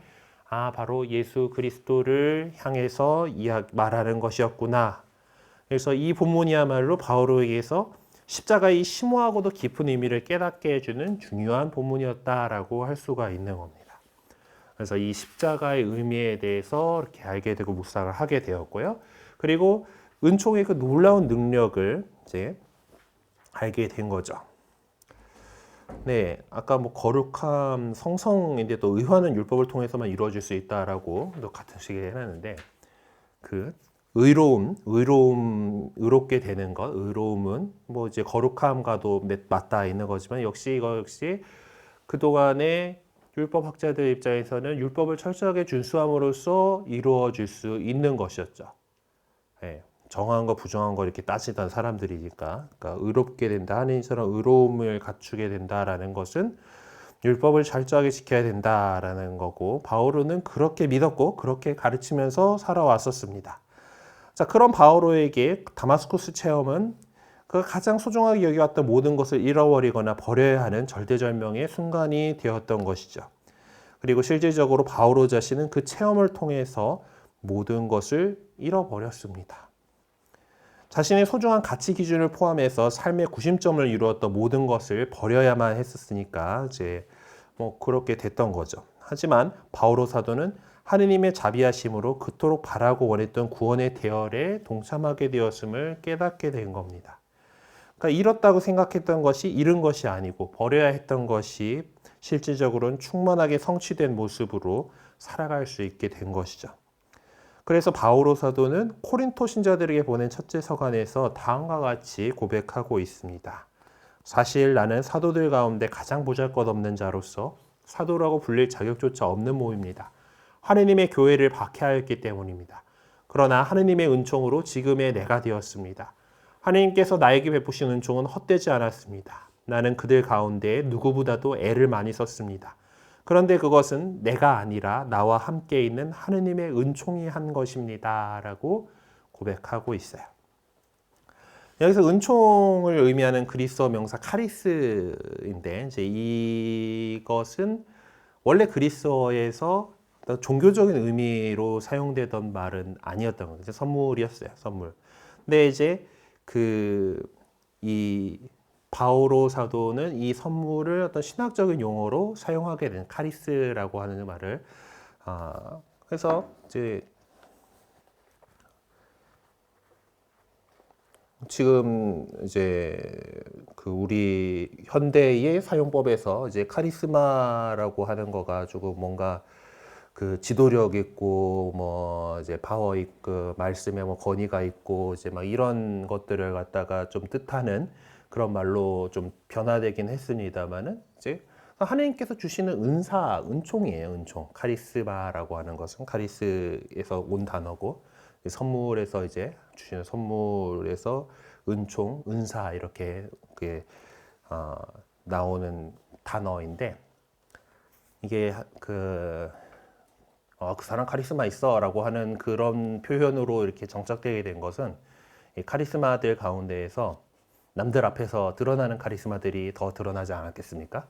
바로 예수 그리스도를 향해서 말하는 것이었구나. 그래서 이 본문이야말로 바오로에게서 십자가의 심오하고도 깊은 의미를 깨닫게 해주는 중요한 본문이었다라고 할 수가 있는 겁니다. 그래서 이 십자가의 의미에 대해서 이렇게 알게 되고 묵상을 하게 되었고요. 그리고 은총의 그 놀라운 능력을 이제 알게 된 거죠. 네, 아까 뭐 거룩함, 성성인데 또 의화는 율법을 통해서만 이루어질 수 있다라고 또 같은 시기에 해놨는데 그 의롭게 되는 것, 의로움은 뭐 이제 거룩함과도 맞닿아 있는 거지만 역시 이거 역시 그동안의 율법 학자들 입장에서는 율법을 철저하게 준수함으로써 이루어질 수 있는 것이었죠. 예, 정한 거 부정한 거 이렇게 따지던 사람들이니까, 그러니까 의롭게 된다, 하나님처럼 의로움을 갖추게 된다라는 것은 율법을 철저하게 지켜야 된다라는 거고, 바오로는 그렇게 믿었고 그렇게 가르치면서 살아왔었습니다. 자, 그런 바오로에게 다마스쿠스 체험은 그가 가장 소중하게 여겨왔던 모든 것을 잃어버리거나 버려야 하는 절대절명의 순간이 되었던 것이죠. 그리고 실질적으로 바오로 자신은 그 체험을 통해서 모든 것을 잃어버렸습니다. 자신의 소중한 가치 기준을 포함해서 삶의 구심점을 이루었던 모든 것을 버려야만 했었으니까 이제 뭐 그렇게 됐던 거죠. 하지만 바오로 사도는 하느님의 자비하심으로 그토록 바라고 원했던 구원의 대열에 동참하게 되었음을 깨닫게 된 겁니다. 그러니까 잃었다고 생각했던 것이 잃은 것이 아니고 버려야 했던 것이 실질적으로는 충만하게 성취된 모습으로 살아갈 수 있게 된 것이죠. 그래서 바오로 사도는 코린토 신자들에게 보낸 첫째 서간에서 다음과 같이 고백하고 있습니다. 사실 나는 사도들 가운데 가장 보잘것없는 자로서 사도라고 불릴 자격조차 없는 모입니다. 하느님의 교회를 박해하였기 때문입니다. 그러나 하느님의 은총으로 지금의 내가 되었습니다. 하느님께서 나에게 베푸신 은총은 헛되지 않았습니다. 나는 그들 가운데 누구보다도 애를 많이 썼습니다. 그런데 그것은 내가 아니라 나와 함께 있는 하느님의 은총이 한 것입니다. 라고 고백하고 있어요. 여기서 은총을 의미하는 그리스어 명사 카리스인데 이제 이것은 원래 그리스어에서 종교적인 의미로 사용되던 말은 아니었던 거죠. 선물이었어요. 선물. 근데 이제 이 바오로 사도는 이 선물을 어떤 신학적인 용어로 사용하게 된 카리스라고 하는 말을 그래서 이제 지금 이제 그 우리 현대의 사용법에서 이제 카리스마라고 하는 거가 조금 뭔가 그 지도력 있고 뭐 이제 파워 있고 말씀에 뭐 권위가 있고 이제 막 이런 것들을 갖다가 좀 뜻하는 그런 말로 좀 변화되긴 했습니다만은 이제 하나님께서 주시는 은사, 은총이에요. 은총. 카리스마라고 하는 것은 카리스에서 온 단어고 선물에서 이제 주시는 선물에서 은총, 은사 이렇게 나오는 단어인데 이게 그 사람 카리스마 있어라고 하는 그런 표현으로 이렇게 정착되게 된 것은 이 카리스마들 가운데에서 남들 앞에서 드러나는 카리스마들이 더 드러나지 않았겠습니까?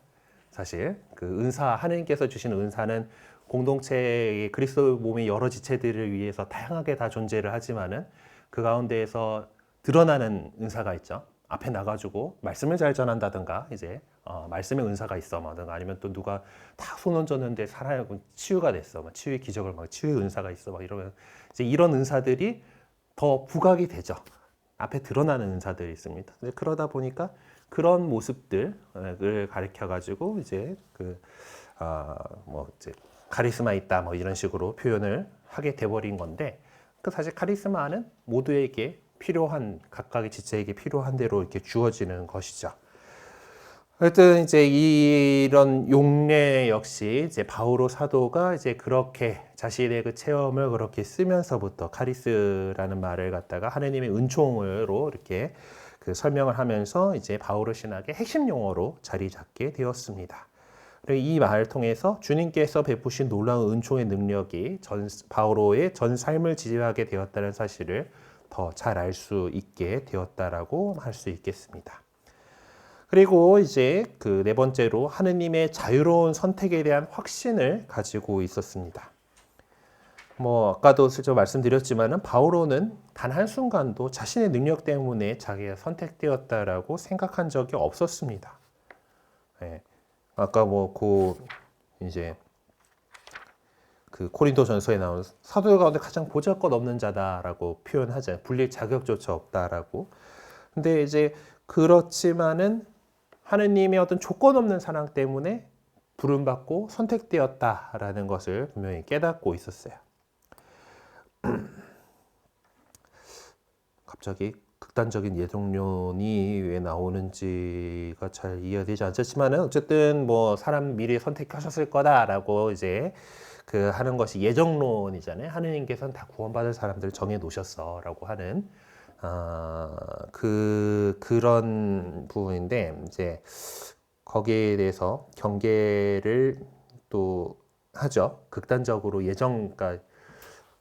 사실 그 은사, 하느님께서 주시는 은사는 공동체의 그리스도 몸의 여러 지체들을 위해서 다양하게 다 존재를 하지만은 그 가운데에서 드러나는 은사가 있죠. 앞에 나가지고 말씀을 잘 전한다든가 이제 말씀의 은사가 있어 마든가 아니면 또 누가 다 손 얹었는데 살아나고 치유가 됐어, 막 치유의 기적을 막 치유의 은사가 있어 막 이러면 이제 이런 은사들이 더 부각이 되죠. 앞에 드러나는 은사들이 있습니다. 그러다 보니까 그런 모습들을 가리켜 가지고 이제 뭐 이제 카리스마 있다 뭐 이런 식으로 표현을 하게 돼버린 건데 그 사실 카리스마는 모두에게 필요한 각각의 지체에게 필요한 대로 이렇게 주어지는 것이죠. 하여튼 이제 이런 용례 역시 이제 바오로 사도가 이제 그렇게 자신의 그 체험을 그렇게 쓰면서부터 카리스라는 말을 갖다가 하느님의 은총으로 이렇게 그 설명을 하면서 이제 바오로 신학의 핵심 용어로 자리 잡게 되었습니다. 그리고 이 말을 통해서 주님께서 베푸신 놀라운 은총의 능력이 바오로의 전 삶을 지지하게 되었다는 사실을 더 잘 알 수 있게 되었다라고 할 수 있겠습니다. 그리고 이제 그 네 번째로 하느님의 자유로운 선택에 대한 확신을 가지고 있었습니다. 뭐 아까도 슬쩍 말씀드렸지만은 바오로는 단 한순간도 자신의 능력 때문에 자기가 선택되었다라고 생각한 적이 없었습니다. 네. 아까 뭐 이제 그 고린도전서에 나오는 사도들 가운데 가장 보잘것없는 자다라고 표현하잖아요. 불릴 자격조차 없다라고. 근데 이제 그렇지만은 하느님의 어떤 조건 없는 사랑 때문에 부름받고 선택되었다라는 것을 분명히 깨닫고 있었어요. 갑자기 극단적인 예정론이 왜 나오는지가 잘 이해가 되지 않았지만은 어쨌든 뭐 사람 미리 선택하셨을 거다라고 이제 그 하는 것이 예정론이잖아요. 하느님께서는 다 구원받을 사람들을 정해 놓으셨어라고 하는 그런 부분인데 이제 거기에 대해서 경계를 또 하죠. 극단적으로 그러니까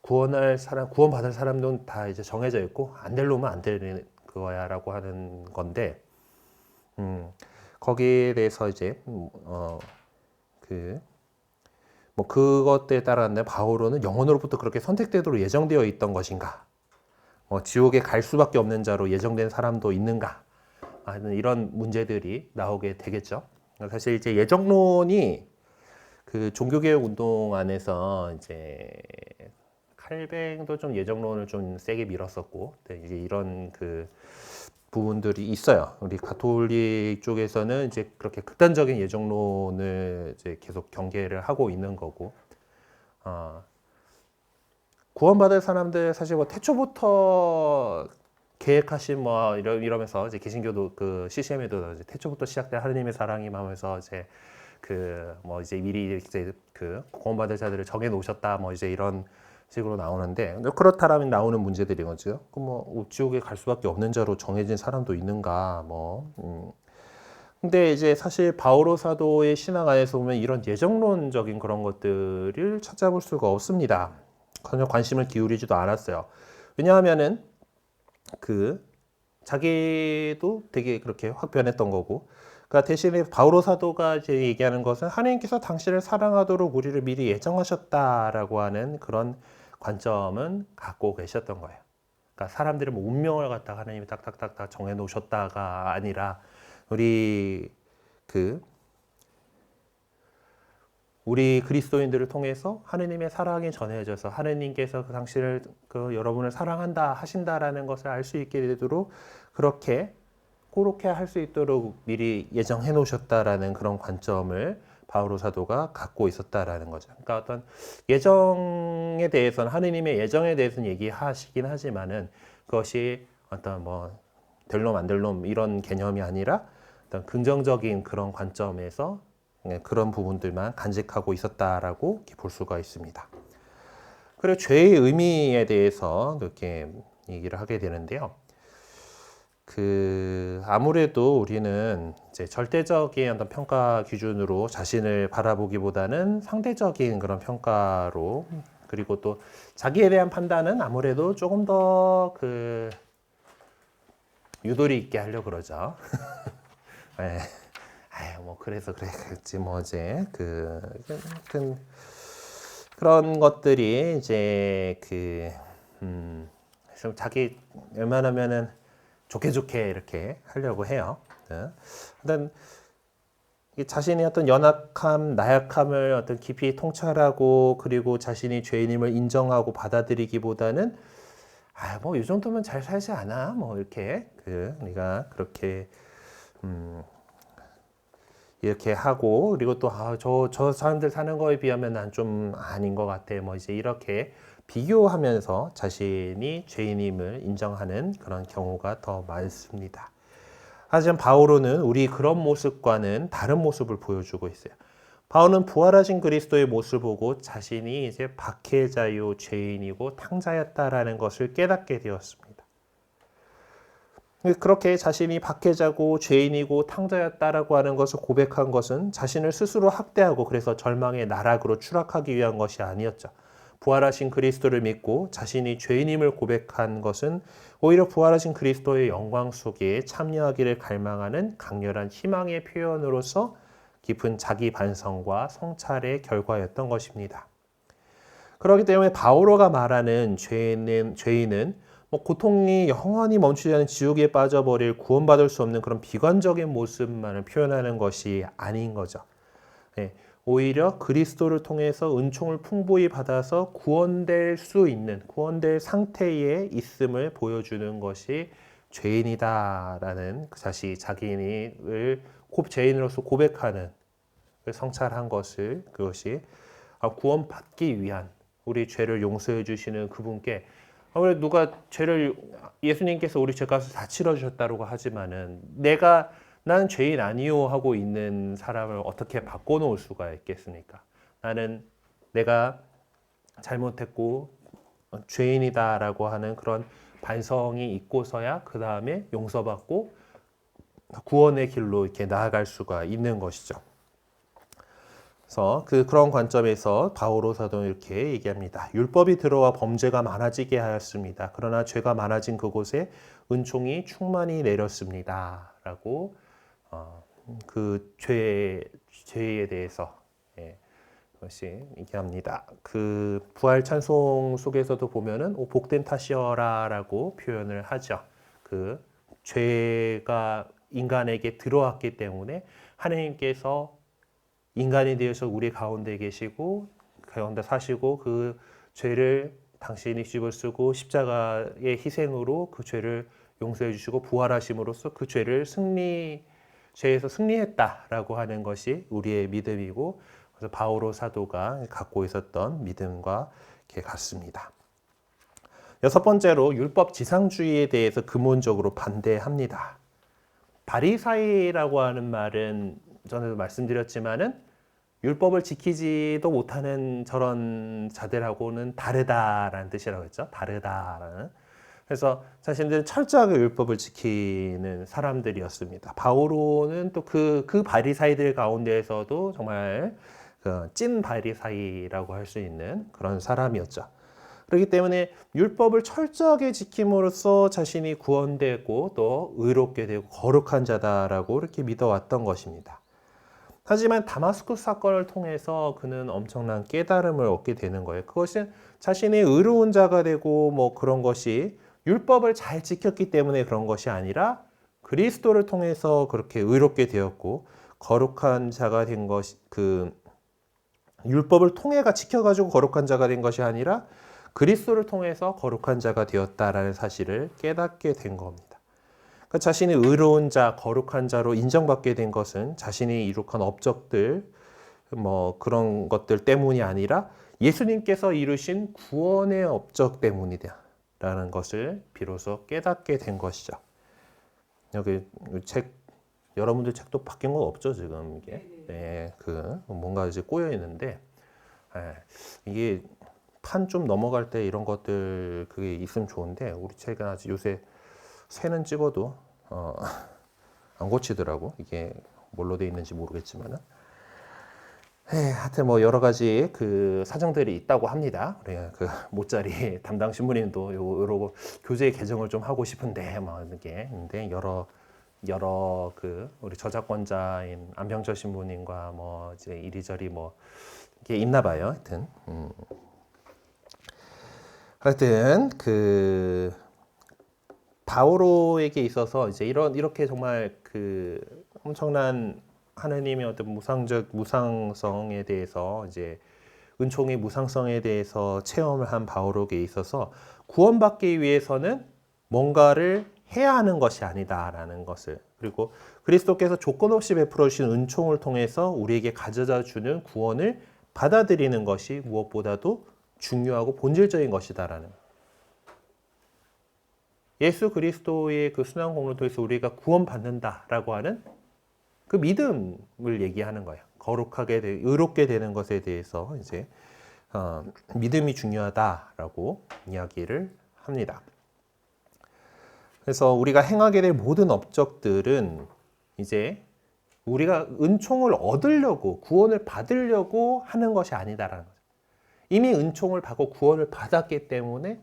구원받을 사람들은 다 이제 정해져 있고 안 될 놈은 안 되는 거야라고 하는 건데, 거기에 대해서 이제 그것에 따랐는데 바오로는 영혼으로부터 그렇게 선택되도록 예정되어 있던 것인가? 지옥에 갈 수밖에 없는 자로 예정된 사람도 있는가? 하는 이런 문제들이 나오게 되겠죠. 사실 이제 예정론이 그 종교개혁 운동 안에서 이제 칼뱅도 좀 예정론을 좀 세게 밀었었고, 이제 이런 그 부분들이 있어요. 우리 가톨릭 쪽에서는 이제 그렇게 극단적인 예정론을 이제 계속 경계를 하고 있는 거고, 구원받을 사람들 사실 뭐 태초부터 계획하신 뭐 이러면서 이제 개신교도 그 CCM에도 이제 태초부터 시작된 하느님의 사랑이 하면서 이제 그 뭐 이제 미리 이제 그 구원받을 자들을 정해 놓으셨다 뭐 이제 이런 식으로 나오는데, 그렇다라면 나오는 문제들이 거죠. 뭐 지옥에 갈 수밖에 없는 자로 정해진 사람도 있는가 뭐. 근데 이제 사실 바오로 사도의 신앙 안에서 보면 이런 예정론적인 그런 것들을 찾아볼 수가 없습니다. 전혀 관심을 기울이지도 않았어요. 왜냐하면은 그 자기도 되게 그렇게 확변했던 거고, 그러니까 대신에 바오로 사도가 이제 얘기하는 것은 하나님께서 당신을 사랑하도록 우리를 미리 예정하셨다라고 하는 그런 관점은 갖고 계셨던 거예요. 그러니까 사람들의 뭐 운명을 갖다가 하나님이 딱딱딱딱 정해 놓으셨다가 아니라 우리 그리스도인들을 통해서 하느님의 사랑이 전해져서 하느님께서 그 당신을 여러분을 사랑한다 하신다라는 것을 알 수 있게 되도록 그렇게 할 수 있도록 미리 예정해 놓으셨다라는 그런 관점을 바오로 사도가 갖고 있었다라는 거죠. 그러니까 어떤 예정에 대해서는 하느님의 예정에 대해서는 얘기하시긴 하지만은 그것이 어떤 뭐 될 놈 안 될 놈 이런 개념이 아니라 어떤 긍정적인 그런 관점에서 그런 부분들만 간직하고 있었다라고 볼 수가 있습니다. 그리고 죄의 의미에 대해서 이렇게 얘기를 하게 되는데요. 아무래도 우리는 이제 절대적인 어떤 평가 기준으로 자신을 바라보기보다는 상대적인 그런 평가로, 그리고 또 자기에 대한 판단은 아무래도 조금 더 유도리 있게 하려고 그러죠. 네. 뭐 그래서 그랬지 뭐 이제 그런 것들이 이제 자기 웬만하면은 좋게 이렇게 하려고 해요. 일단 자신의 어떤 연약함, 나약함을 어떤 깊이 통찰하고 그리고 자신이 죄인임을 인정하고 받아들이기보다는 뭐 이 정도면 잘 살지 않아? 뭐 이렇게 우리가 그렇게 이렇게 하고, 그리고 또 저 사람들 사는 거에 비하면 난 좀 아닌 것 같아. 뭐 이제 이렇게 비교하면서 자신이 죄인임을 인정하는 그런 경우가 더 많습니다. 하지만 바오로는 우리 그런 모습과는 다른 모습을 보여주고 있어요. 바오는 부활하신 그리스도의 모습을 보고 자신이 이제 박해자요 죄인이고 탕자였다라는 것을 깨닫게 되었습니다. 그렇게 자신이 박해자고 죄인이고 탕자였다라고 하는 것을 고백한 것은 자신을 스스로 학대하고 그래서 절망의 나락으로 추락하기 위한 것이 아니었죠. 부활하신 그리스도를 믿고 자신이 죄인임을 고백한 것은 오히려 부활하신 그리스도의 영광 속에 참여하기를 갈망하는 강렬한 희망의 표현으로서 깊은 자기 반성과 성찰의 결과였던 것입니다. 그렇기 때문에 바오로가 말하는 죄인은 뭐 고통이 영원히 멈추지 않은 지옥에 빠져버릴 구원받을 수 없는 그런 비관적인 모습만을 표현하는 것이 아닌 거죠. 오히려 그리스도를 통해서 은총을 풍부히 받아서 구원될 수 있는, 구원될 상태에 있음을 보여주는 것이 죄인이다라는 자신을 죄인으로서 고백하는, 성찰한 것을, 그것이 구원받기 위한, 우리 죄를 용서해 주시는 그분께, 왜 누가 죄를, 예수님께서 우리 죄값을 다 치러주셨다고 하지만은 나는 죄인 아니요 하고 있는 사람을 어떻게 바꿔놓을 수가 있겠습니까? 내가 잘못했고 죄인이다라고 하는 그런 반성이 있고서야 그 다음에 용서받고 구원의 길로 이렇게 나아갈 수가 있는 것이죠. 그래서 그런 관점에서 바오로 사도는 이렇게 얘기합니다. 율법이 들어와 범죄가 많아지게 하였습니다. 그러나 죄가 많아진 그곳에 은총이 충만히 내렸습니다. 라고 그 죄에 대해서 그것이 얘기합니다. 그 부활 찬송 속에서도 보면은 복된 탓이여라라고 표현을 하죠. 그 죄가 인간에게 들어왔기 때문에 하나님께서 인간이 되어서 우리 가운데 계시고 가운데 사시고 그 죄를 당신이 씹어쓰고 십자가의 희생으로 그 죄를 용서해 주시고 부활하심으로써 그 죄에서 승리했다라고 하는 것이 우리의 믿음이고, 그래서 바오로 사도가 갖고 있었던 믿음과 같습니다. 여섯 번째로 율법 지상주의에 대해서 근본적으로 반대합니다. 바리사이라고 하는 말은 전에도 말씀드렸지만은 율법을 지키지도 못하는 저런 자들하고는 다르다라는 뜻이라고 했죠. 다르다라는. 그래서 자신들은 철저하게 율법을 지키는 사람들이었습니다. 바오로는 또 그 바리사이들 가운데에서도 정말 찐 바리사이라고 할 수 있는 그런 사람이었죠. 그렇기 때문에 율법을 철저하게 지킴으로써 자신이 구원되고 또 의롭게 되고 거룩한 자다라고 이렇게 믿어왔던 것입니다. 하지만 다마스쿠스 사건을 통해서 그는 엄청난 깨달음을 얻게 되는 거예요. 그것은 자신이 의로운 자가 되고 뭐 그런 것이 율법을 잘 지켰기 때문에 그런 것이 아니라 그리스도를 통해서 그렇게 의롭게 되었고 거룩한 자가 된 것이, 율법을 통해가 지켜가지고 거룩한 자가 된 것이 아니라 그리스도를 통해서 거룩한 자가 되었다라는 사실을 깨닫게 된 겁니다. 그러니까 자신이 의로운 자, 거룩한 자로 인정받게 된 것은 자신이 이룩한 업적들, 뭐 그런 것들 때문이 아니라 예수님께서 이루신 구원의 업적 때문이다라는 것을 비로소 깨닫게 된 것이죠. 여기 책, 여러분들 책도 바뀐 건 없죠 지금 이게? 네, 뭔가 이제 꼬여 있는데, 이게 판 좀 넘어갈 때 이런 것들 그게 있으면 좋은데 우리 책은 아직 요새 새는 찍어도 안 고치더라고. 이게 뭘로 돼 있는지 모르겠지만은. 하여튼 뭐 여러 가지 그 사정들이 있다고 합니다. 그 모짜리 담당 신부님도 요러 교재 개정을 좀 하고 싶은데 막 이렇게 근데 여러 우리 저작권자인 안병철 신부님과 뭐 이제 이리저리 뭐 이게 있나 봐요. 하여튼 그 바오로에게 있어서 이제 이렇게 정말 그 엄청난 하느님의 어떤 무상성에 대해서 이제 은총의 무상성에 대해서 체험을 한 바오로에게 있어서 구원받기 위해서는 뭔가를 해야 하는 것이 아니다라는 것을, 그리고 그리스도께서 조건 없이 베풀어 주신 은총을 통해서 우리에게 가져다 주는 구원을 받아들이는 것이 무엇보다도 중요하고 본질적인 것이다라는, 예수 그리스도의 그 순환 공로를 통해서 우리가 구원받는다라고 하는 그 믿음을 얘기하는 거예요. 거룩하게 의롭게 되는 것에 대해서 이제 믿음이 중요하다라고 이야기를 합니다. 그래서 우리가 행하게 될 모든 업적들은 이제 우리가 은총을 얻으려고 구원을 받으려고 하는 것이 아니다라는 거죠. 이미 은총을 받고 구원을 받았기 때문에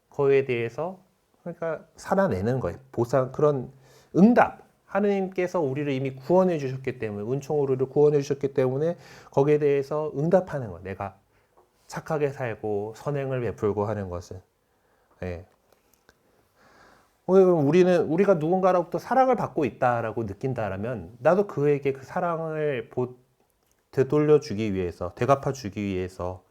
그거에 대해서 그러니까 살아내는 거예요. 보상, 그런 응답. 하느님께서 우리를 이미 구원해 주셨기 때문에, 은총으로 우리를 구원해 주셨기 때문에 거기에 대해서 응답하는 거예요. 내가 착하게 살고 선행을 베풀고 하는 것은. 우리가 누군가로부터 사랑을 받고 있다라고 느낀다라면 나도 그에게 그 사랑을 되돌려주기 위해서, 되갚아주기 위해서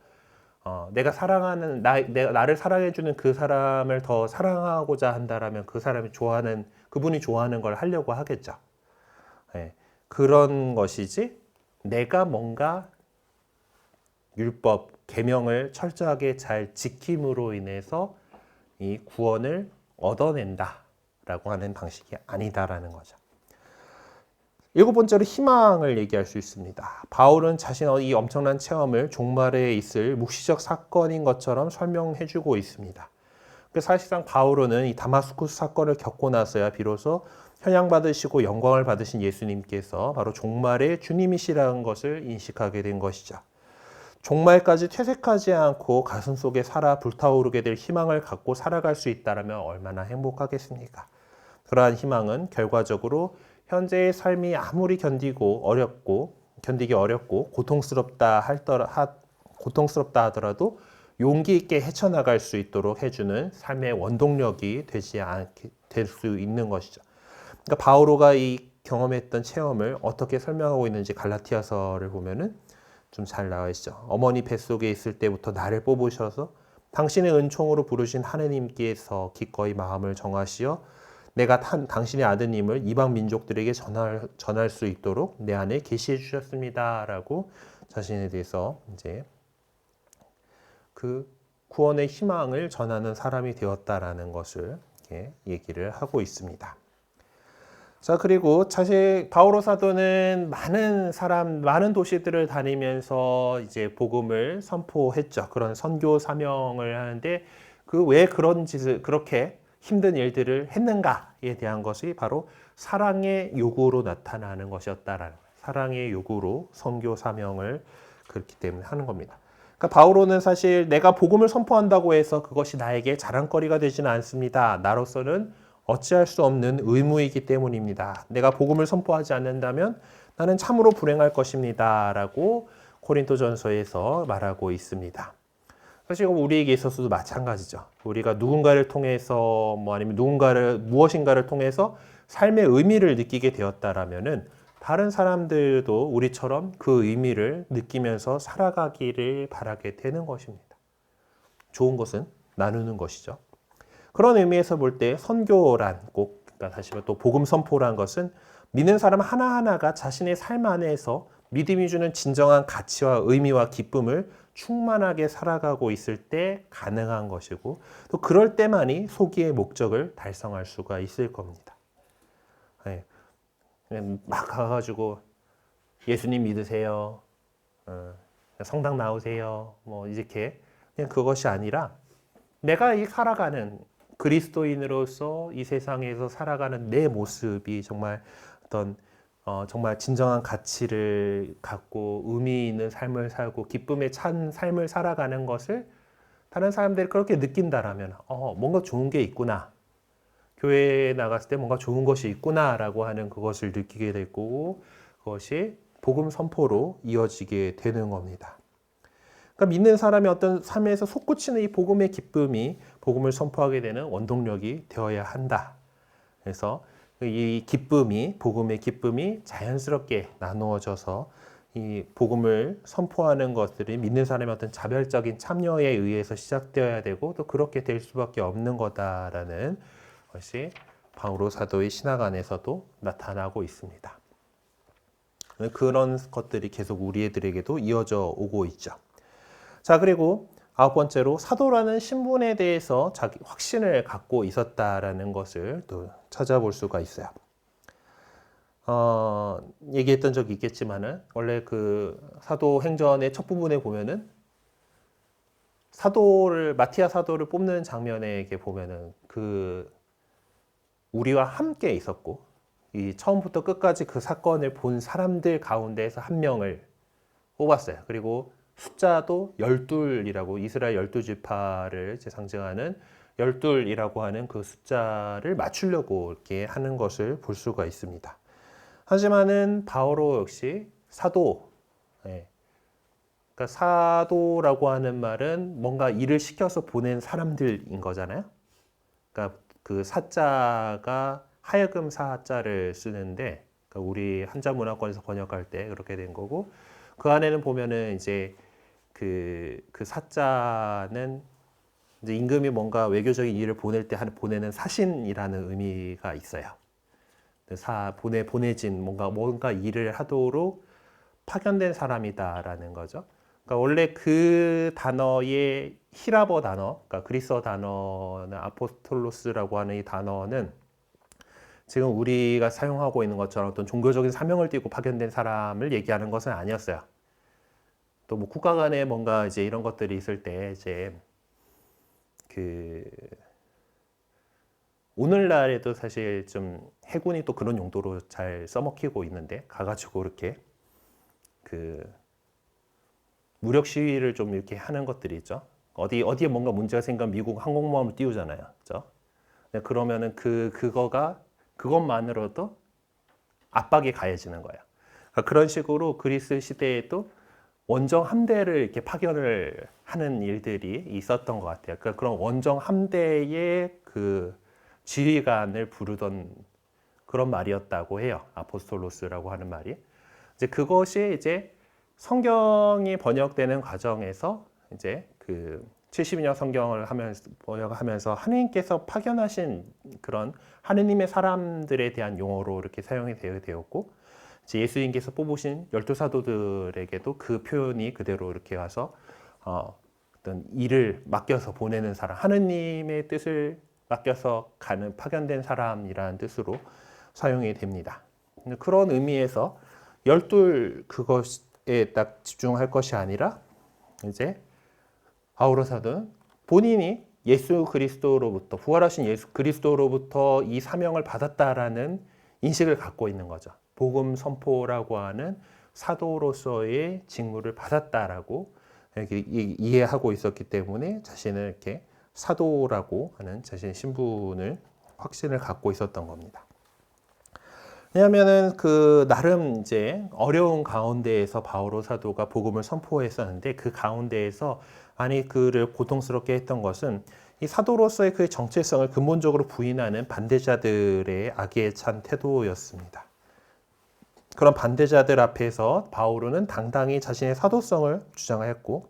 내가 사랑하는 나를 사랑해주는 그 사람을 더 사랑하고자 한다라면 그 사람이 좋아하는 그분이 좋아하는 걸 하려고 하겠죠. 예, 그런 것이지 내가 뭔가 율법 계명을 철저하게 잘 지킴으로 인해서 이 구원을 얻어낸다라고 하는 방식이 아니다라는 거죠. 일곱 번째로 희망을 얘기할 수 있습니다. 바울은 자신의 이 엄청난 체험을 종말에 있을 묵시적 사건인 것처럼 설명해주고 있습니다. 사실상 바울은 이 다마스쿠스 사건을 겪고 나서야 비로소 현양받으시고 영광을 받으신 예수님께서 바로 종말의 주님이시라는 것을 인식하게 된 것이죠. 종말까지 퇴색하지 않고 가슴속에 살아 불타오르게 될 희망을 갖고 살아갈 수 있다면 얼마나 행복하겠습니까? 그러한 희망은 결과적으로 현재의 삶이 아무리 견디기 어렵고 고통스럽다 하더라도 용기 있게 헤쳐나갈 수 있도록 해주는 삶의 원동력이 될 수 있는 것이죠. 그러니까 바오로가 이 경험했던 체험을 어떻게 설명하고 있는지 갈라티아서를 보면은 좀 잘 나와 있죠. 어머니 뱃속에 있을 때부터 나를 뽑으셔서 당신의 은총으로 부르신 하느님께서 기꺼이 마음을 정하시어 내가 당신의 아드님을 이방 민족들에게 전할 수 있도록 내 안에 계시해 주셨습니다라고 자신에 대해서 이제 그 구원의 희망을 전하는 사람이 되었다라는 것을 얘기를 하고 있습니다. 자, 그리고 사실 바오로 사도는 많은 도시들을 다니면서 이제 복음을 선포했죠. 그런 선교 사명을 하는데 그 왜 그런 짓을 그렇게 힘든 일들을 했는가에 대한 것이 바로 사랑의 요구로 나타나는 것이었다라는 거예요. 사랑의 요구로 선교 사명을 그렇기 때문에 하는 겁니다. 그러니까 바오로는 사실 내가 복음을 선포한다고 해서 그것이 나에게 자랑거리가 되지는 않습니다. 나로서는 어찌할 수 없는 의무이기 때문입니다. 내가 복음을 선포하지 않는다면 나는 참으로 불행할 것입니다. 라고 고린도전서에서 말하고 있습니다. 사실 우리에게 있어서도 마찬가지죠. 우리가 누군가를 통해서 아니면 무엇인가를 통해서 삶의 의미를 느끼게 되었다라면은 다른 사람들도 우리처럼 그 의미를 느끼면서 살아가기를 바라게 되는 것입니다. 좋은 것은 나누는 것이죠. 그런 의미에서 볼 때 선교란 그러니까 다시 말해 또 복음 선포란 것은 믿는 사람 하나하나가 자신의 삶 안에서 믿음이 주는 진정한 가치와 의미와 기쁨을 충만하게 살아가고 있을 때 가능한 것이고 또 그럴 때만이 소기의 목적을 달성할 수가 있을 겁니다. 네. 막 가가지고 예수님 믿으세요. 성당 나오세요. 이렇게 그냥 그것이 아니라 내가 살아가는 그리스도인으로서 이 세상에서 살아가는 내 모습이 정말 정말 진정한 가치를 갖고 의미 있는 삶을 살고 기쁨에 찬 삶을 살아가는 것을 다른 사람들이 그렇게 느낀다라면 뭔가 좋은 게 있구나. 교회에 나갔을 때 뭔가 좋은 것이 있구나라고 하는 그것을 느끼게 될 거고 그것이 복음 선포로 이어지게 되는 겁니다. 그러니까 믿는 사람이 어떤 삶에서 솟구치는 이 복음의 기쁨이 복음을 선포하게 되는 원동력이 되어야 한다. 그래서 이 복음의 기쁨이 자연스럽게 나누어져서 이 복음을 선포하는 것들이 믿는 사람의 어떤 자별적인 참여에 의해서 시작되어야 되고 또 그렇게 될 수밖에 없는 거다라는 것이 바오로 사도의 신학 안에서도 나타나고 있습니다. 그런 것들이 계속 우리들에게도 이어져 오고 있죠. 자, 그리고 아홉 번째로 사도라는 신분에 대해서 자기 확신을 갖고 있었다라는 것을 또 찾아볼 수가 있어요. 얘기했던 적이 있겠지만은 원래 그 사도행전의 첫 부분에 보면은 마티아 사도를 뽑는 장면에 이렇게 보면은 그 우리와 함께 있었고 이 처음부터 끝까지 그 사건을 본 사람들 가운데에서 한 명을 뽑았어요. 그리고 숫자도 12이라고 이스라엘 12지파를 상징하는 12이라고 하는 그 숫자를 맞추려고 이렇게 하는 것을 볼 수가 있습니다. 하지만은 바오로 역시 사도, 그러니까 사도라고 하는 말은 뭔가 일을 시켜서 보낸 사람들인 거잖아요. 그러니까 그 사자가 하여금 사자를 쓰는데 그러니까 우리 한자 문화권에서 번역할 때 그렇게 된 거고 그 안에는 보면은 이제 그 사자는 이제 임금이 뭔가 외교적인 일을 보낼 때 보내는 사신이라는 의미가 있어요. 보내진 뭔가 일을 하도록 파견된 사람이다라는 거죠. 그러니까 원래 그 단어의 히라버 단어, 그러니까 그리스어 단어는 아포스톨로스라고 하는 이 단어는 지금 우리가 사용하고 있는 것처럼 어떤 종교적인 사명을 띠고 파견된 사람을 얘기하는 것은 아니었어요. 또 뭐 국가 간에 뭔가 이제 이런 것들이 있을 때 이제 그 오늘날에도 사실 좀 해군이 또 그런 용도로 잘 써먹히고 있는데 가가지고 이렇게 그 무력 시위를 좀 이렇게 하는 것들이 있죠. 어디에 뭔가 문제가 생기면 미국 항공모함을 띄우잖아요. 그죠? 그러면은 그것만으로도 압박이 가해지는 거예요. 그러니까 그런 식으로 그리스 시대에도 원정 함대를 이렇게 파견을 하는 일들이 있었던 것 같아요. 그러니까 그런 원정 함대의 그 지휘관을 부르던 그런 말이었다고 해요. 아포스톨로스라고 하는 말이. 이제 그것이 이제 성경이 번역되는 과정에서 이제 그 72년 성경을 번역하면서 하느님께서 파견하신 그런 하느님의 사람들에 대한 용어로 이렇게 사용이 되었고, 이제 예수님께서 뽑으신 12사도들에게도 그 표현이 그대로 이렇게 와서 어떤 일을 맡겨서 보내는 사람, 하느님의 뜻을 맡겨서 가는 파견된 사람이라는 뜻으로 사용이 됩니다. 그런 의미에서 열둘 그것에 딱 집중할 것이 아니라 이제 바오로 사도는 본인이 예수 그리스도로부터 부활하신 예수 그리스도로부터 이 사명을 받았다라는 인식을 갖고 있는 거죠. 복음 선포라고 하는 사도로서의 직무를 받았다라고 이렇게 이해하고 있었기 때문에 자신을 이렇게 사도라고 하는 자신의 신분을 확신을 갖고 있었던 겁니다. 왜냐하면은 그 나름 이제 어려운 가운데에서 바오로 사도가 복음을 선포했었는데 그 가운데에서 많이 그를 고통스럽게 했던 것은 이 사도로서의 그 정체성을 근본적으로 부인하는 반대자들의 악에 찬 태도였습니다. 그런 반대자들 앞에서 바오로는 당당히 자신의 사도성을 주장했고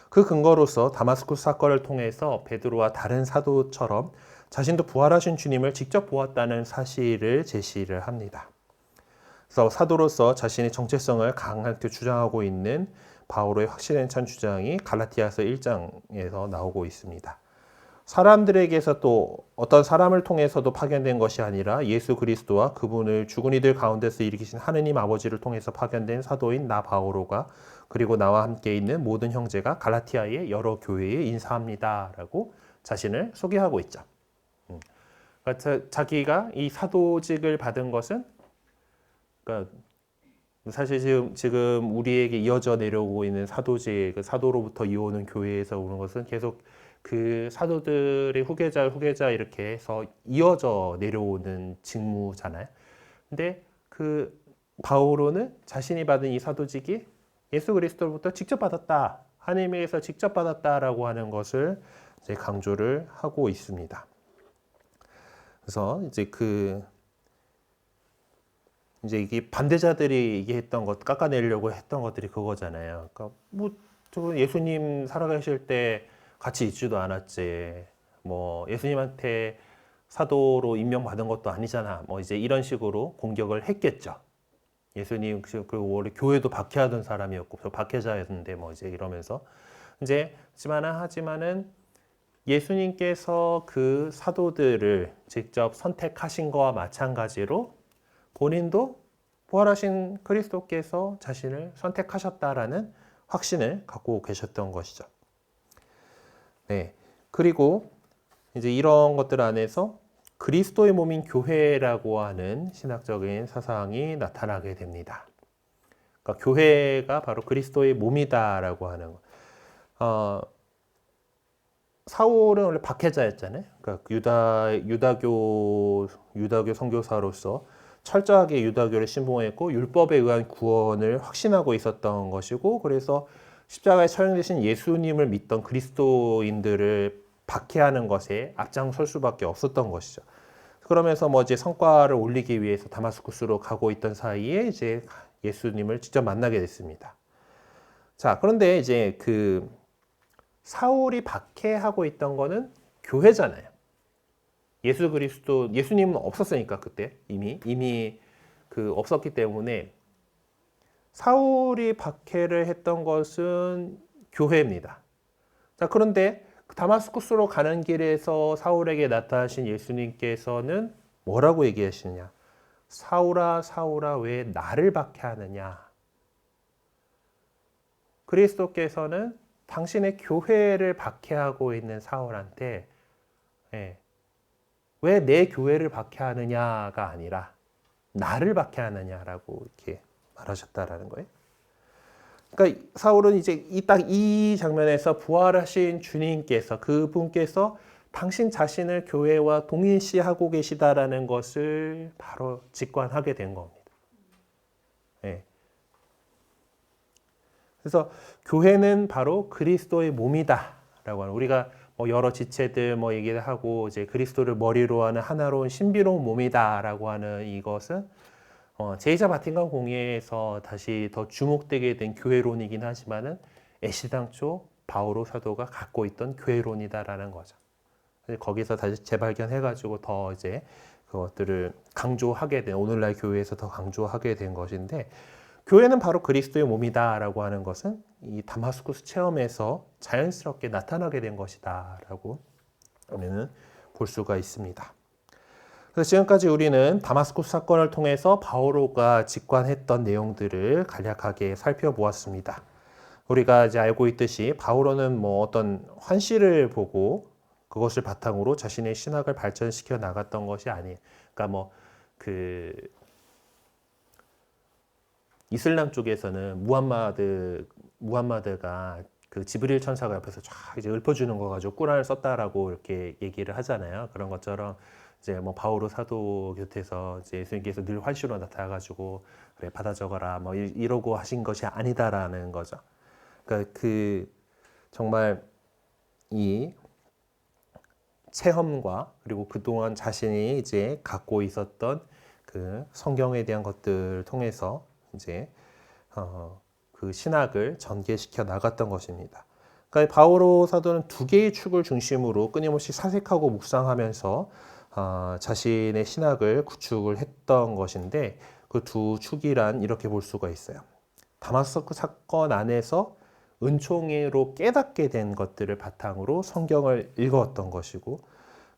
그 근거로서 다마스쿠스 사건을 통해서 베드로와 다른 사도처럼 자신도 부활하신 주님을 직접 보았다는 사실을 제시를 합니다. 그래서 사도로서 자신의 정체성을 강하게 주장하고 있는 바오로의 확신에 찬 주장이 갈라티아서 1장에서 나오고 있습니다. 사람들에게서 또 어떤 사람을 통해서도 파견된 것이 아니라 예수 그리스도와 그분을 죽은 이들 가운데서 일으키신 하느님 아버지를 통해서 파견된 사도인 나 바오로가 그리고 나와 함께 있는 모든 형제가 갈라티아의 여러 교회에 인사합니다라고 자신을 소개하고 있죠. 그러니까 자기가 이 사도직을 받은 것은 그러니까 사실 지금 우리에게 이어져 내려오고 있는 사도직, 그 사도로부터 이어오는 교회에서 오는 것은 계속 그 사도들의 후계자 이렇게 해서 이어져 내려오는 직무잖아요. 근데 그 바오로는 자신이 받은 이 사도직이 예수 그리스도로부터 직접 받았다, 하나님에게서 직접 받았다라고 하는 것을 이제 강조를 하고 있습니다. 그래서 이제 이게 반대자들이 얘기했던 것, 깎아내려고 했던 것들이 그거잖아요. 그러니까 저 예수님 살아가실 때 같이 있지도 않았지. 뭐 예수님한테 사도로 임명받은 것도 아니잖아. 뭐 이제 이런 식으로 공격을 했겠죠. 예수님 그리고 원래 교회도 박해하던 사람이었고 박해자였는데 뭐 이제 이러면서 이제 하지만은 예수님께서 그 사도들을 직접 선택하신 거와 마찬가지로 본인도 부활하신 그리스도께서 자신을 선택하셨다라는 확신을 갖고 계셨던 것이죠. 네. 그리고 이제 이런 것들 안에서 그리스도의 몸인 교회라고 하는 신학적인 사상이 나타나게 됩니다. 그러니까 교회가 바로 그리스도의 몸이다라고 하는 것. 사울은 원래 박해자였잖아요. 그러니까 유다교 선교사로서 철저하게 유다교를 신봉했고 율법에 의한 구원을 확신하고 있었던 것이고, 그래서 십자가에 처형되신 예수님을 믿던 그리스도인들을 박해하는 것에 앞장설 수밖에 없었던 것이죠. 그러면서 뭐 이제 성과를 올리기 위해서 다마스쿠스로 가고 있던 사이에 이제 예수님을 직접 만나게 됐습니다. 자, 그런데 이제 그 사울이 박해하고 있던 거는 교회잖아요. 예수 그리스도, 예수님은 없었으니까 그때 이미 그 없었기 때문에 사울이 박해를 했던 것은 교회입니다. 자, 그런데 다마스쿠스로 가는 길에서 사울에게 나타나신 예수님께서는 뭐라고 얘기하시느냐? 사울아, 사울아, 왜 나를 박해하느냐? 그리스도께서는 당신의 교회를 박해하고 있는 사울한테 왜 내 교회를 박해하느냐가 아니라 나를 박해하느냐라고 이렇게 말하셨다라는 거예요. 그러니까 사울은 이제 딱 이 장면에서 부활하신 주님께서 그분께서 당신 자신을 교회와 동일시하고 계시다라는 것을 바로 직관하게 된 겁니다. 네. 그래서 교회는 바로 그리스도의 몸이다라고 하는 우리가 뭐 여러 지체들 뭐 얘기를 하고 이제 그리스도를 머리로 하는 하나로운 신비로운 몸이다라고 하는 이것은 제2차 바티칸 공회에서 다시 더 주목되게 된 교회론이긴 하지만은 애시당초 바오로 사도가 갖고 있던 교회론이다라는 거죠. 거기서 다시 재발견해가지고 더 이제 그것들을 강조하게 된 오늘날 교회에서 더 강조하게 된 것인데 교회는 바로 그리스도의 몸이다라고 하는 것은 이 다마스쿠스 체험에서 자연스럽게 나타나게 된 것이다라고 우리는 볼 수가 있습니다. 그래서 지금까지 우리는 다마스쿠스 사건을 통해서 바오로가 직관했던 내용들을 간략하게 살펴보았습니다. 우리가 이제 알고 있듯이 바오로는 뭐 어떤 환시를 보고 그것을 바탕으로 자신의 신학을 발전시켜 나갔던 것이 아니에요. 그러니까 뭐 그 이슬람 쪽에서는 무함마드가 그 지브릴 천사가 옆에서 쫙 이제 읊어주는 거 가지고 꾸란을 썼다라고 이렇게 얘기를 하잖아요. 그런 것처럼 이제 뭐 바오로 사도 곁에서 이제 예수님께서 늘 환시로 나타나가지고 그래 받아 적어라 뭐 이러고 하신 것이 아니다라는 거죠. 그러니까 그 정말 이 체험과 그리고 그동안 자신이 이제 갖고 있었던 그 성경에 대한 것들을 통해서 이제 그 신학을 전개시켜 나갔던 것입니다. 그러니까 바오로 사도는 두 개의 축을 중심으로 끊임없이 사색하고 묵상하면서 자신의 신학을 구축을 했던 것인데 그 두 축이란 이렇게 볼 수가 있어요. 다마스쿠스 사건 안에서 은총으로 깨닫게 된 것들을 바탕으로 성경을 읽었던 것이고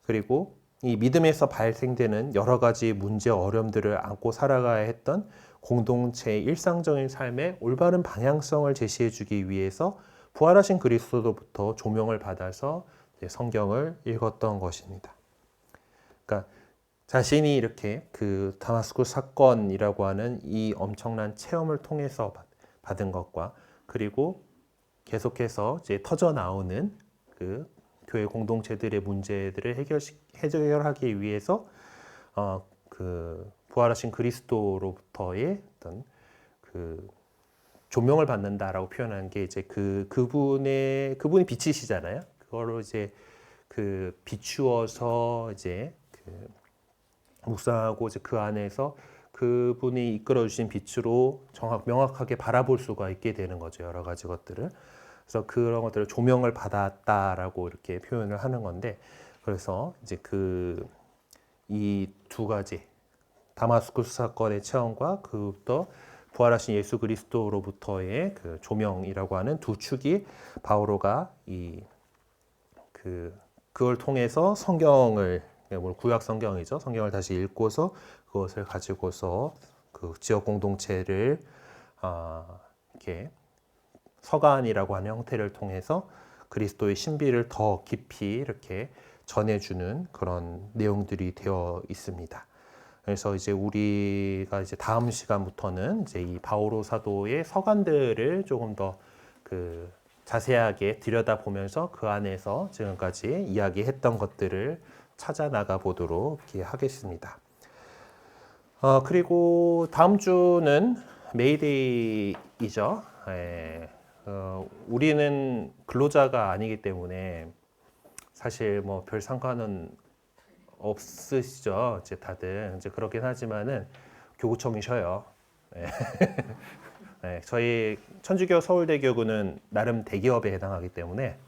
그리고 이 믿음에서 발생되는 여러 가지 문제 어려움들을 안고 살아가야 했던 공동체의 일상적인 삶의 올바른 방향성을 제시해 주기 위해서 부활하신 그리스도로부터 조명을 받아서 성경을 읽었던 것입니다. 그러니까 자신이 이렇게 그 다마스쿠스 사건이라고 하는 이 엄청난 체험을 통해서 받은 것과 그리고 계속해서 이제 터져 나오는 그 교회 공동체들의 문제들을 해결하기 위해서 그 부활하신 그리스도로부터의 어떤 그 조명을 받는다라고 표현한 게 이제 그분이 빛이시잖아요. 그거로 이제 그 비추어서 이제 그 묵상하고 이제 그 안에서 그분이 이끌어 주신 빛으로 명확하게 바라볼 수가 있게 되는 거죠. 여러 가지 것들을. 그래서 그런 것들을 조명을 받았다라고 이렇게 표현을 하는 건데, 그래서 이제 이 두 가지 다마스쿠스 사건의 체험과 그부터 부활하신 예수 그리스도로부터의 그 조명이라고 하는 두 축이 바오로가 그걸 통해서 성경을 구약 성경이죠. 성경을 다시 읽고서 그것을 가지고서 그 지역 공동체를 이렇게 서간이라고 하는 형태를 통해서 그리스도의 신비를 더 깊이 이렇게 전해주는 그런 내용들이 되어 있습니다. 그래서 이제 우리가 이제 다음 시간부터는 이제 이 바오로 사도의 서간들을 조금 더 그 자세하게 들여다보면서 그 안에서 지금까지 이야기했던 것들을 찾아 나가 보도록 이렇게 하겠습니다. 그리고 다음 주는 메이데이이죠. 우리는 근로자가 아니기 때문에 사실 뭐 별 상관은 없으시죠. 이제 다들 이제 그렇긴 하지만은 교구청이 쉬어요. 네, 저희 천주교 서울대교구는 나름 대기업에 해당하기 때문에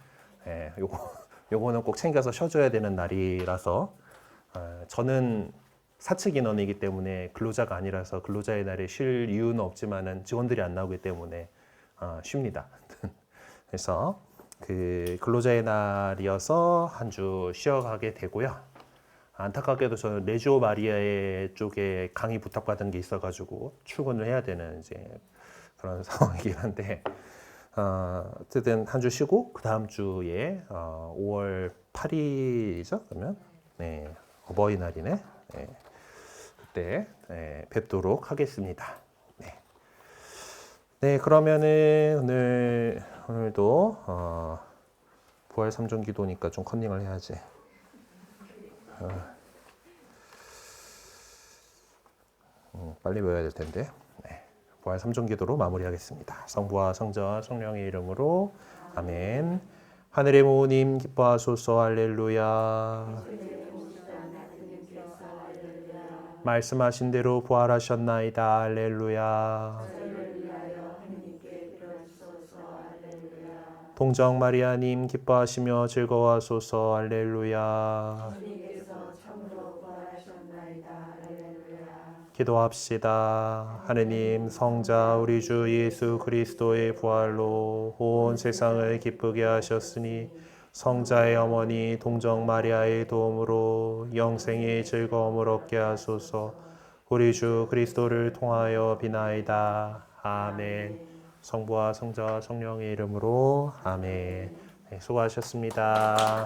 요거는 꼭 챙겨서 쉬어줘야 되는 날이라서 저는 사측 인원이기 때문에 근로자가 아니라서 근로자의 날에 쉴 이유는 없지만은 직원들이 안 나오기 때문에 쉽니다. 그래서 그 근로자의 날이어서 한 주 쉬어가게 되고요. 안타깝게도 저는 레지오 마리아의 쪽에 강의 부탁받은 게 있어가지고 출근을 해야 되는 이제 그런 상황이긴 한데 어쨌든 한 주 쉬고 그 다음 주에 5월 8일이죠. 그러면 네, 어버이날이네. 네, 그때 뵙도록 하겠습니다. 네, 네 그러면은 오늘도 부활 3종 기도니까 좀 컨닝을 해야지. 빨리 외워야 될 텐데. 네, 부활 3종 기도로 마무리하겠습니다. 성부와 성자와 성령의 이름으로 아멘. 하늘의 모님 기뻐하소서 할렐루야. 말씀하신 대로 부활하셨나이다 할렐루야. 동정 마리아님 기뻐하시며 즐거워하소서 할렐루야. 기도합시다. 하느님 성자 우리 주 예수 그리스도의 부활로 온 세상을 기쁘게 하셨으니 성자의 어머니 동정 마리아의 도움으로 영생의 즐거움을 얻게 하소서. 우리 주 그리스도를 통하여 비나이다. 아멘. 성부와 성자와 성령의 이름으로 아멘. 네, 수고하셨습니다.